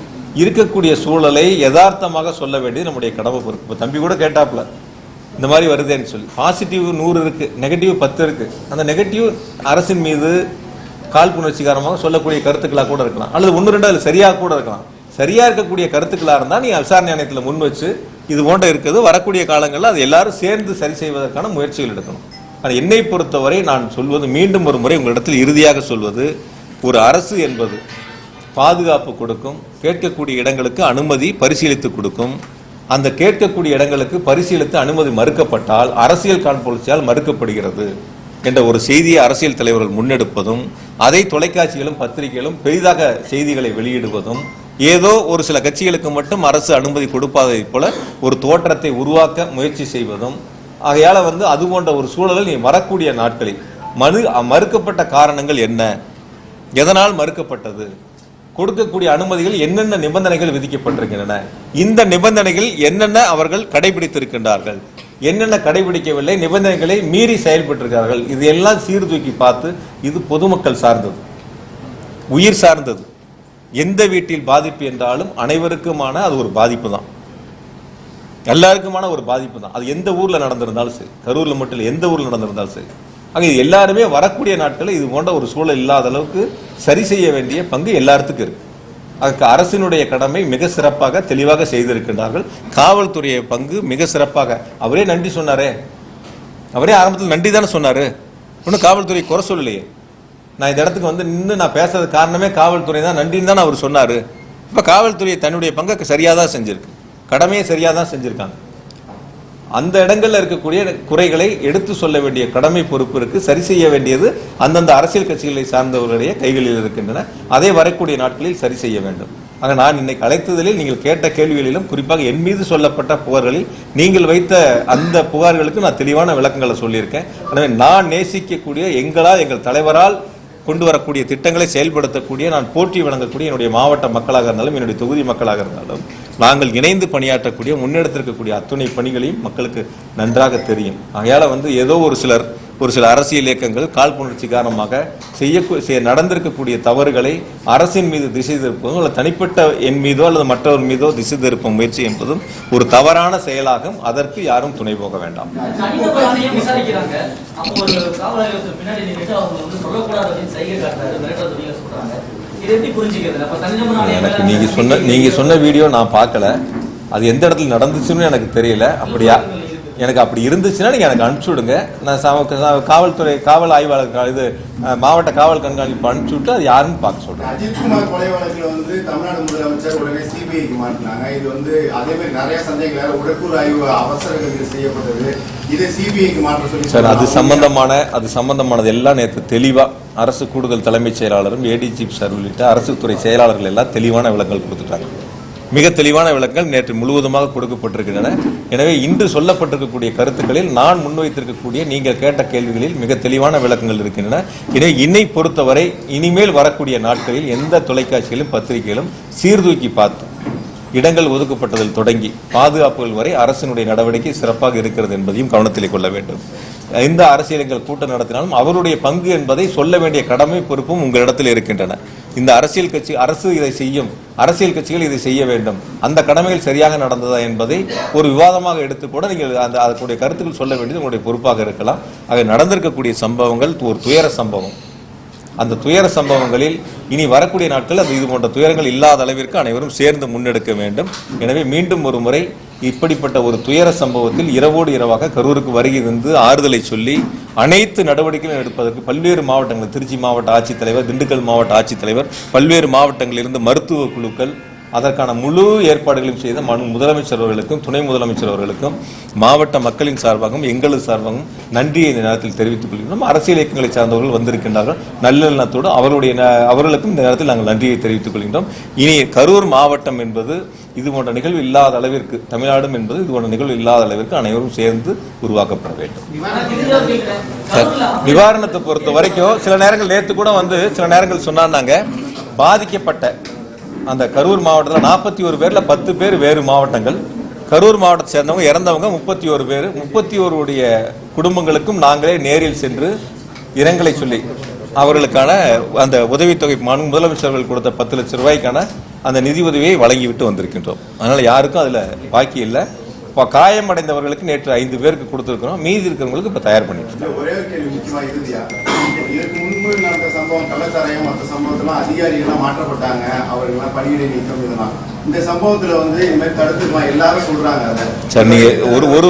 இருக்கக்கூடிய சூழலை யதார்த்தமாக சொல்ல வேண்டியது நம்முடைய கடமை பொறுப்பு. இப்போ தம்பி கூட கேட்டாப்ல இந்த மாதிரி வருதுன்னு சொல்லி, பாசிட்டிவ் 100 இருக்கு, நெகட்டிவ் 10 இருக்கு. அந்த நெகட்டிவ் அரசின் மீது காழ்ப்புணர்ச்சிகாரமாக சொல்லக்கூடிய கருத்துக்களாக கூட இருக்கலாம், அல்லது 1-2 அது சரியாக கூட இருக்கலாம். சரியா இருக்கக்கூடிய கருத்துக்களா இருந்தா நீ விசாரணை ஆணையத்தில் முன் வச்சு இது போன்ற இருக்குது. வரக்கூடிய காலங்களில் அது எல்லாரும் சேர்ந்து சரி செய்வதற்கான முயற்சிகள் எடுக்கணும். ஆனால் என்னை பொறுத்தவரை நான் சொல்வது, மீண்டும் ஒரு முறை உங்களிடத்தில் இறுதியாக சொல்வது, ஒரு அரசு என்பது பாதுகாப்பு கொடுக்கும், கேட்கக்கூடிய இடங்களுக்கு அனுமதி பரிசீலித்து கொடுக்கும். அந்த கேட்கக்கூடிய இடங்களுக்கு பரிசீலித்து அனுமதி மறுக்கப்பட்டால் அரசியல் காழ்ப்புணர்ச்சியால் மறுக்கப்படுகிறது என்ற ஒரு செய்தியை அரசியல் தலைவர்கள் முன்னெடுப்பதும், அதை தொலைக்காட்சிகளும் பத்திரிகைகளும் பெரிதாக செய்திகளை வெளியிடுவதும், ஏதோ ஒரு சில கட்சிகளுக்கு மட்டும் அரசு அனுமதி கொடுப்பதை போல ஒரு தோற்றத்தை உருவாக்க முயற்சி செய்வதும், ஆகையால அது போன்ற ஒரு சூழலில் நீ வரக்கூடிய நாட்களில் மறுக்கப்பட்ட காரணங்கள் என்ன, எதனால் மறுக்கப்பட்டது, கொடுக்கக்கூடிய அனுமதிகள் என்னென்ன நிபந்தனைகள் விதிக்கப்பட்டிருக்கின்றன, இந்த நிபந்தனைகள் என்னென்ன அவர்கள் கடைபிடித்திருக்கின்றார்கள், என்னென்ன கடைபிடிக்கவில்லை, நிபந்தனைகளை மீறி செயல்பட்டிருக்கிறார்கள், இது எல்லாம் சீர்தூக்கி பார்த்து, இது பொதுமக்கள் சார்ந்தது, உயிர் சார்ந்தது. எந்த வீட்டில் பாதிப்பு என்றாலும் அனைவருக்குமான அது ஒரு பாதிப்பு தான், எல்லாருக்குமான ஒரு பாதிப்பு தான். அது எந்த ஊர்ல நடந்திருந்தாலும் சரி, கரூர்ல மட்டும் இல்லை, எந்த ஊர்ல நடந்திருந்தாலும் சரி. ஆக இது எல்லாருமே வரக்கூடிய நாட்களில் இது போன்ற ஒரு சூழல் இல்லாத அளவுக்கு சரி செய்ய வேண்டிய பங்கு எல்லாத்துக்கும் இருக்கு. அதுக்கு அரசினுடைய கடமை மிக சிறப்பாக தெளிவாக செய்திருக்கின்றார்கள். காவல்துறைய பங்கு மிக சிறப்பாக, அவரே நன்றி சொன்னாரே, அவரே ஆரம்பத்தில் நன்றி தானே சொன்னாரு, ஒன்றும் காவல்துறை குறை சொல்லலையே. நான் இந்த இடத்துக்கு நின்று நான் பேசுறது காரணமே காவல்துறை தான், நன்றின்னு தான் அவர் சொன்னாரு. இப்போ காவல்துறை தன்னுடைய பங்கை சரியாக தான் செஞ்சிருக்கு, கடமையை சரியாக தான் செஞ்சிருக்காங்க. அந்த இடங்கள்ல இருக்கக்கூடிய குறைகளை எடுத்து சொல்ல வேண்டிய கடமை பொறுப்பு இருக்கு, சரி செய்ய வேண்டியது அந்தந்த அரசியல் கட்சிகளை சார்ந்தவர்களுடைய கைகளில் இருக்கின்றன. அதை வரக்கூடிய நாட்களில் சரி செய்ய வேண்டும். ஆக நான் இன்னைக்கு அழைத்ததில் நீங்கள் கேட்ட கேள்விகளிலும், குறிப்பாக என் மீது சொல்லப்பட்ட புகார்களில் நீங்கள் வைத்த அந்த புகார்களுக்கு நான் தெளிவான விளக்கங்களை சொல்லியிருக்கேன். எனவே நான் நேசிக்கக்கூடிய, எங்கள் தலைவரால் கொண்டு வரக்கூடிய திட்டங்களை செயல்படுத்தக்கூடிய, நான் போற்றி வழங்கக்கூடிய என்னுடைய மாவட்ட மக்களாக இருந்தாலும், என்னுடைய தொகுதி மக்களாக இருந்தாலும், நாங்கள் இணைந்து பணியாற்றக்கூடிய, முன்னெடுத்திருக்கக்கூடிய அத்துணை பணிகளையும் மக்களுக்கு நன்றாக தெரியும். ஆகையால ஏதோ ஒரு சில அரசியல் இயக்கங்கள் காழ்ப்புணர்ச்சி காரணமாக நடந்திருக்கக்கூடிய தவறுகளை அரசின் மீது திசை திருப்பதும், அல்லது தனிப்பட்ட என் மீதோ அல்லது மற்றவர் மீதோ திசை திருப்பும் முயற்சி என்பதும் ஒரு தவறான செயலாகும். அதற்கு யாரும் துணை போக வேண்டாம். எனக்கு நீங்க சொன்ன வீடியோ நான் பார்க்கல, அது எந்த இடத்துல நடந்துச்சுன்னு எனக்கு தெரியல. அப்படியா, எனக்கு அப்படி இருந்துச்சுன்னா நீங்க எனக்கு அனுப்பிச்சு விடுங்க. நான் காவல்துறை காவல் ஆய்வாளர் இது மாவட்ட காவல் கண்காணிப்பு அனுப்பிச்சு விட்டு அது யாருன்னு பார்க்க சொல்றேன். அஜித்குமார் கொலை வழக்குல தமிழ்நாடு முதலமைச்சர் உடனே சிபிஐக்கு மாட்டினாங்க. இது அதே மாதிரி நிறைய சந்தேகங்கள், உடற்கூறு ஆய்வு அவசரங்கள் செய்யப்பட்டது, இதை சிபிஐக்கு மாற்ற சொல்லி சார், அது சம்பந்தமானது எல்லாம் நேற்று தெளிவா அரசு கூடுதல் தலைமைச் செயலாளரும் ஏடிஜி சார் உள்ளிட்ட அரசு துறை செயலாளர்கள் எல்லாம் தெளிவான விளக்கங்கள் கொடுத்துட்டாங்க. மிக தெளிவான விளக்கங்கள் நேற்று முழுவதுமாக கொடுக்கப்பட்டிருக்கின்றன. எனவே இன்று சொல்லப்பட்டிருக்கக்கூடிய கருத்துக்களில் நான் முன்வைத்திருக்கக்கூடிய நீங்கள் கேட்ட கேள்விகளில் மிக தெளிவான விளக்கங்கள் இருக்கின்றன. எனவே என்னை பொறுத்தவரை இனிமேல் வரக்கூடிய நாட்களில் எந்த தொலைக்காட்சிகளும் பத்திரிகைகளும் சீர்தூக்கி பார்த்து இடங்கள் ஒதுக்கப்பட்டதில் தொடங்கி பாதுகாப்புகள் வரை அரசினுடைய நடவடிக்கை சிறப்பாக இருக்கிறது என்பதையும் கவனத்திலே கொள்ள வேண்டும். எந்த அரசியல்கள் கூட்டம் நடத்தினாலும் அவருடைய பங்கு என்பதை சொல்ல வேண்டிய கடமை பொறுப்பும் உங்களிடத்தில் இருக்கின்றன. இந்த அரசு இதை செய்யும், அரசியல் கட்சிகள் இதை செய்ய வேண்டும், அந்த கடமைகள் சரியாக நடந்ததா என்பதை ஒரு விவாதமாக எடுத்துக்கூட நீங்கள் அதற்குடைய கருத்துக்கள் சொல்ல வேண்டியது உங்களுடைய பொறுப்பாக இருக்கலாம். ஆக நடந்திருக்கக்கூடிய சம்பவங்கள் ஒரு துயர சம்பவம். அந்த துயர சம்பவங்களில் இனி வரக்கூடிய நாட்கள் இது போன்ற துயரங்கள் இல்லாத அளவிற்கு அனைவரும் சேர்ந்து முன்னெடுக்க வேண்டும். எனவே மீண்டும் ஒரு முறை இப்படிப்பட்ட ஒரு துயர சம்பவத்தில் இரவோடு இரவாக கரூருக்கு வருகை வந்து ஆறுதலை சொல்லி அனைத்து நடவடிக்கைகளும் எடுப்பதற்கு பல்வேறு மாவட்டங்கள், திருச்சி மாவட்ட ஆட்சித்தலைவர், திண்டுக்கல் மாவட்ட ஆட்சித்தலைவர், பல்வேறு மாவட்டங்களிலிருந்து மருத்துவ குழுக்கள், அதற்கான முழு ஏற்பாடுகளையும் செய்த முதலமைச்சர் அவர்களுக்கும் துணை முதலமைச்சர் அவர்களுக்கும் மாவட்ட மக்களின் சார்பாகவும் எங்களது சார்பாகவும் நன்றியை இந்த நேரத்தில் தெரிவித்துக் கொள்கிறோம். அரசியல் இயக்கங்களை சார்ந்தவர்கள் வந்திருக்கின்றார்கள், நல்லெண்ணத்தோடு அவர்களுக்கும் இந்த நேரத்தில் நாங்கள் நன்றியை தெரிவித்துக் கொள்கின்றோம். இனி கரூர் மாவட்டம் என்பது இது போன்ற நிகழ்வு இல்லாத அளவிற்கு, தமிழ்நாடும் என்பது இது போன்ற நிகழ்வு இல்லாத அளவிற்கு அனைவரும் சேர்ந்து உருவாக்கப்பட வேண்டும். நிவாரணத்தை பொறுத்த வரைக்கும் சில நேரங்கள் நேற்று கூட சில நேரங்கள் சொன்னாங்க, பாதிக்கப்பட்ட அந்த கரூர் மாவட்டத்தில் 41 பேர்ல 10 பேர் வேறு மாவட்டங்கள், கரூர் மாவட்டத்தை சேர்ந்தவங்க இறந்தவங்க 31 பேர். 31 குடும்பங்களுக்கும் நாங்களே நேரில் சென்று இரங்கலை சொல்லி அவர்களுக்கான அந்த உதவித்தொகை முதலமைச்சர்கள் கொடுத்த 10 லட்சம் ரூபாய்க்கான அந்த நிதி உதவியை வழங்கிவிட்டு வந்திருக்கின்றோம். அதனால யாருக்கும் அதுல பாக்கி இல்லை. இப்போ காயமடைந்தவர்களுக்கு நேற்று 5 பேருக்கு கொடுத்துருக்கிறோம், மீதி இருக்கிறவங்களுக்கு இப்போ தயார் பண்ணிட்டு இருக்கோம். ஒரே ஒரு கேள்வி முக்கியமாக இறுதியா, இதற்கு முன்பு கரூரில் நடந்த சம்பவம் கள்ளச்சாராயம் மற்ற சம்பவத்தெல்லாம் அதிகாரிகள்லாம் மாற்றப்பட்டாங்க, அவர்கள்லாம் பணியிடை நீக்கம் இதெல்லாம். இந்த சம்பவத்துல வந்து இந்த மாதிரி தடுத்துக்கலாம் எல்லாரும் சொல்றாங்க. அதை சார் நீங்க ஒரு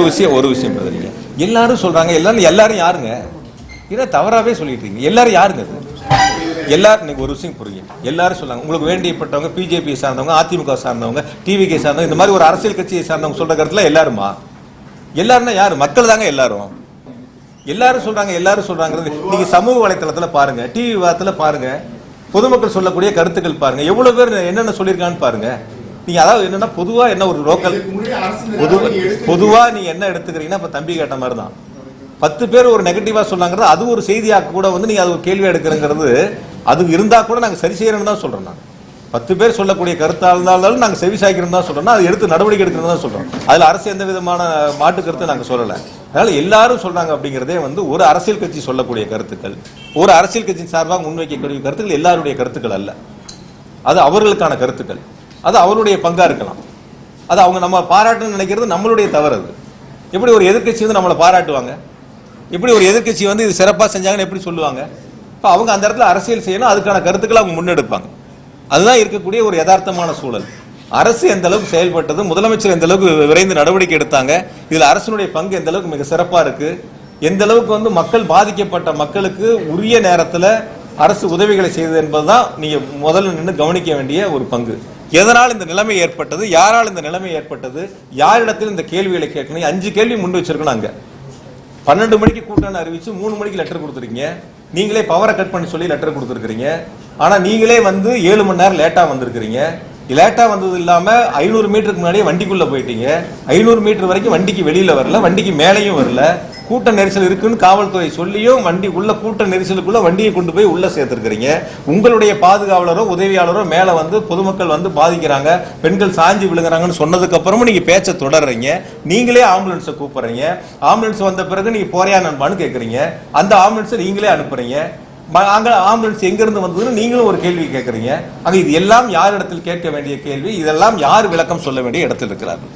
விஷயம் பதிலீங்க. எல்லாரும் சொல்றாங்க, எல்லாரும் யாருங்க? இதை தவறாவே சொல்லிட்டு இருக்கீங்க. எல்லாரும் யாருங்க? அது எல்லாரும் நீங்க ஒரு விஷயம் புரியும். எல்லாரும் சொல்றாங்க உங்களுக்கு வேண்டியப்பட்டவங்க பிஜேபி சார்ந்தவங்க, அதிமுக சார்ந்தவங்க, டிவிகே சார்ந்தவங்க, இந்த மாதிரி ஒரு அரசியல் கட்சியை சார்ந்தவங்க சொல்ற கருத்துல எல்லாருமா? எல்லாருன்னா யாரு? மக்கள் தாங்க எல்லாரும். எல்லாரும் சொல்றாங்கிறது நீங்க சமூக வலைத்தளத்துல பாருங்க, டிவி விவாதத்துல பாருங்க, பொதுமக்கள் சொல்லக்கூடிய கருத்துக்கள் பாருங்க, எவ்வளவு பேர் என்னென்ன சொல்லியிருக்கான்னு பாருங்க. நீங்க அதாவது என்னன்னா பொதுவா என்ன ஒரு லோக்கல் பொதுவா நீங்க என்ன எடுத்துக்கிறீங்கன்னா இப்ப தம்பி கேட்ட மாதிரி தான் 10 பேர் ஒரு நெகட்டிவா சொன்னாங்கிறது அது ஒரு செய்தியாக கூட வந்து நீங்க அது ஒரு கேள்வி எடுக்கிறங்கிறது அது இருந்தா கூட நாங்க சரி செய்யறோம்னு தான் சொல்றோம். நான் 10 பேர் சொல்லக்கூடிய கருத்தா இருந்தாலும் நாங்க செவி சாய்க்கிறோம் தான் சொல்றோம், அது எடுத்து நடவடிக்கை எடுக்கிறோம் தான் சொல்றோம். அதுல அரசு எந்த விதமான மாட்டு கருத்தை நாங்க சொல்லல. அதனால எல்லாரும் சொல்றாங்க அப்படிங்கிறதே வந்து ஒரு அரசியல் கட்சி சொல்லக்கூடிய கருத்துக்கள், ஒரு அரசியல் கட்சியின் சார்பாக முன்வைக்கக்கூடிய கருத்துக்கள் எல்லாருடைய கருத்துக்கள் அல்ல. அது அவர்களுக்கான கருத்துக்கள், அது அவருடைய பங்கா இருக்கலாம். அது அவங்க நம்ம பாராட்டணும்னு நினைக்கிறது நம்மளுடைய தவறு. அது எப்படி ஒரு எதிர்கட்சி வந்து நம்மளை பாராட்டுவாங்க? எப்படி ஒரு எதிர்கட்சி வந்து இது சிறப்பாக செஞ்சாங்கன்னு எப்படி சொல்லுவாங்க? இப்போ அவங்க அந்த இடத்துல அரசியல் செய்யணும், அதுக்கான கருத்துக்களை அவங்க முன்னெடுப்பாங்க. அதுதான் இருக்கக்கூடிய ஒரு யதார்த்தமான சூழல். அரசு எந்த அளவுக்கு செயல்பட்டது, முதலமைச்சர் எந்த அளவுக்கு விரைந்து நடவடிக்கை எடுத்தாங்க, இதுல அரசினுடைய பங்கு எந்த அளவுக்கு மிக சிறப்பா இருக்கு, எந்த அளவுக்கு வந்து மக்கள் பாதிக்கப்பட்ட மக்களுக்கு உரிய நேரத்தில் அரசு உதவிகளை செய்தது என்பதுதான் நீங்க முதல்ல நின்று கவனிக்க வேண்டிய ஒரு பங்கு. எதனால் இந்த நிலைமை ஏற்பட்டது, யாரால் இந்த நிலைமை ஏற்பட்டது, யாரிடத்தில் இந்த கேள்விகளை கேட்கணும். 5 கேள்வி முன் வச்சிருக்கணும். அங்க 12 மணிக்கு கூட்டம் அறிவிச்சு 3 மணிக்கு லெட்டர் கொடுத்துருக்கீங்க. நீங்களே பவரை கட் பண்ணி சொல்லி லெட்டர் கொடுத்துருக்கீங்க. ஆனா நீங்களே வந்து 7 மணி நேரம் லேட்டா வந்திருக்கிறீங்க. லேட்டா வந்தது இல்லாம 500 மீட்டருக்கு முன்னாடியே வண்டிக்குள்ள போயிட்டீங்க. 500 மீட்டர் வரைக்கும் வண்டிக்கு வெளியில வரல, வண்டிக்கு மேலையும் வரல. கூட்ட நெரிசல் இருக்குன்னு காவல்துறை சொல்லியும் வண்டி உள்ள கூட்ட நெரிசலுக்குள்ள வண்டியை கொண்டு போய் உள்ள சேர்த்திருக்கிறீங்க. உங்களுடைய பாதுகாவலரோ உதவியாளரோ மேல வந்து பொதுமக்கள் வந்து பாதிக்கிறாங்க, பெண்கள் சாஞ்சி விழுங்குறாங்கன்னு சொன்னதுக்கு அப்புறமும் நீங்க பேச்ச தொடர்றீங்க. நீங்களே ஆம்புலன்ஸை கூப்பிடுறீங்க. ஆம்புலன்ஸ் வந்த பிறகு நீங்க போறியா நண்பான்னு கேட்கறீங்க. அந்த ஆம்புலன்ஸை நீங்களே அனுப்புறீங்க. அங்க ஆம்புலன்ஸ் எங்க இருந்து வந்ததுன்னு நீங்களும் ஒரு கேள்வி கேட்கறீங்க. அங்க இது எல்லாம் யார் இடத்தில் கேட்க வேண்டிய கேள்வி, இதெல்லாம் யார் விளக்கம் சொல்ல வேண்டிய இடத்தில் இருக்கிறார்கள்.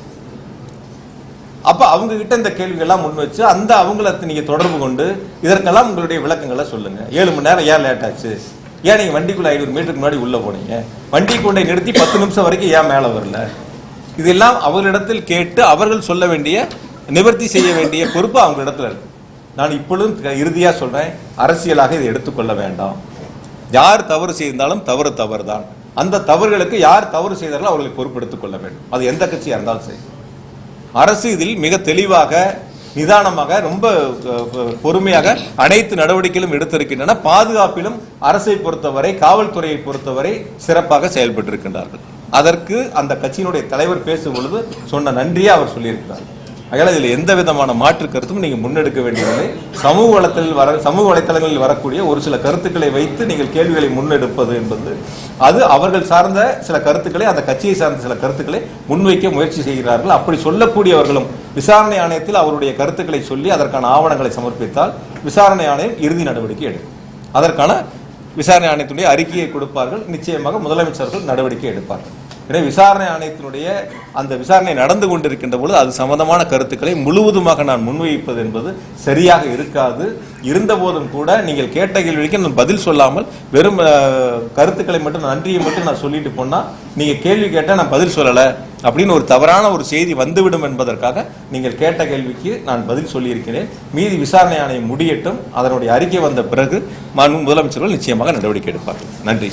அப்ப அவங்க கிட்ட இந்த கேள்விகள்லாம் முன் வச்சு அந்த அவங்களை நீங்க தொடர்பு கொண்டு இதற்கெல்லாம் உங்களுடைய விளக்கங்களை சொல்லுங்க. 7 மணி நேரம் ஏன் லேட் ஆச்சு, ஏன் நீங்க வண்டிக்குள்ள 500 மீட்டருக்கு முன்னாடி உள்ள போனீங்க, வண்டி கொண்டை நிறுத்தி 10 நிமிஷம் வரைக்கும் ஏன் மேல வரல, இதெல்லாம் அவர்களிடத்தில் கேட்டு அவர்கள் சொல்ல வேண்டிய நிவர்த்தி செய்ய வேண்டிய பொறுப்பு அவங்களிடத்துல இருக்கு. நான் இப்பொழுதும் இறுதியா சொல்றேன், அரசியலாக இதை எடுத்துக்கொள்ள வேண்டாம். யார் தவறு செய்தாலும் தவறு தான். அந்த தவறுகளுக்கு யார் தவறு செய்தாலும் அவர்களுக்கு பொறுப்பெடுத்துக் கொள்ள வேண்டும். அது எந்த கட்சியா இருந்தாலும் சரி. அரசு இதில் மிக தெளிவாக நிதானமாக ரொம்ப பொறுமையாக அனைத்து நடவடிக்கைகளும் எடுத்திருக்கின்றன. பாதுகாப்பிலும் அரசை பொறுத்தவரை காவல்துறையை பொறுத்தவரை சிறப்பாக செயல்பட்டு இருக்கின்றார்கள். அதற்கு அந்த கட்சியினுடைய தலைவர் பேசும் பொழுது சொன்ன நன்றியை அவர் சொல்லியிருக்கிறார். அதனால இதில் எந்த விதமான மாற்று கருத்தும் நீங்க முன்னெடுக்க வேண்டியதில்லை. சமூக வலைத்தளங்களில் வரக்கூடிய ஒரு சில கருத்துக்களை வைத்து நீங்கள் கேள்விகளை முன்னெடுப்பது என்பது அது அவர்கள் சார்ந்த சில கருத்துக்களை, அந்த கட்சியை சார்ந்த சில கருத்துக்களை முன்வைக்க முயற்சி செய்கிறார்கள். அப்படி சொல்லக்கூடியவர்களும் விசாரணை ஆணையத்தில் அவருடைய கருத்துக்களை சொல்லி அதற்கான ஆவணங்களை சமர்ப்பித்தால் விசாரணை ஆணையம் இறுதி நடவடிக்கை எடுக்கும். அதற்கான விசாரணை ஆணையத்துடைய அறிக்கையை கொடுப்பார்கள். நிச்சயமாக முதலமைச்சர்கள் நடவடிக்கை எடுப்பார்கள். எனவே விசாரணை ஆணையத்தினுடைய அந்த விசாரணை நடந்து கொண்டிருக்கின்ற பொழுது அது சம்பந்தமான கருத்துக்களை முழுவதுமாக நான் முன்வைப்பது என்பது சரியாக இருக்காது. இருந்த போதும் கூட நீங்கள் கேட்ட கேள்விக்கு நான் பதில் சொல்லாமல் வெறும் கருத்துக்களை மட்டும் நன்றியை மட்டும் நான் சொல்லிட்டு போனா நீங்க கேள்வி கேட்டால் நான் பதில் சொல்லலை அப்படின்னு ஒரு தவறான ஒரு செய்தி வந்துவிடும் என்பதற்காக நீங்கள் கேட்ட கேள்விக்கு நான் பதில் சொல்லியிருக்கிறேன். மீதி விசாரணை ஆணையம் முடியட்டும். அதனுடைய அறிக்கை வந்த பிறகு முதலமைச்சர்கள் நிச்சயமாக நடவடிக்கை எடுப்பார்கள். நன்றி.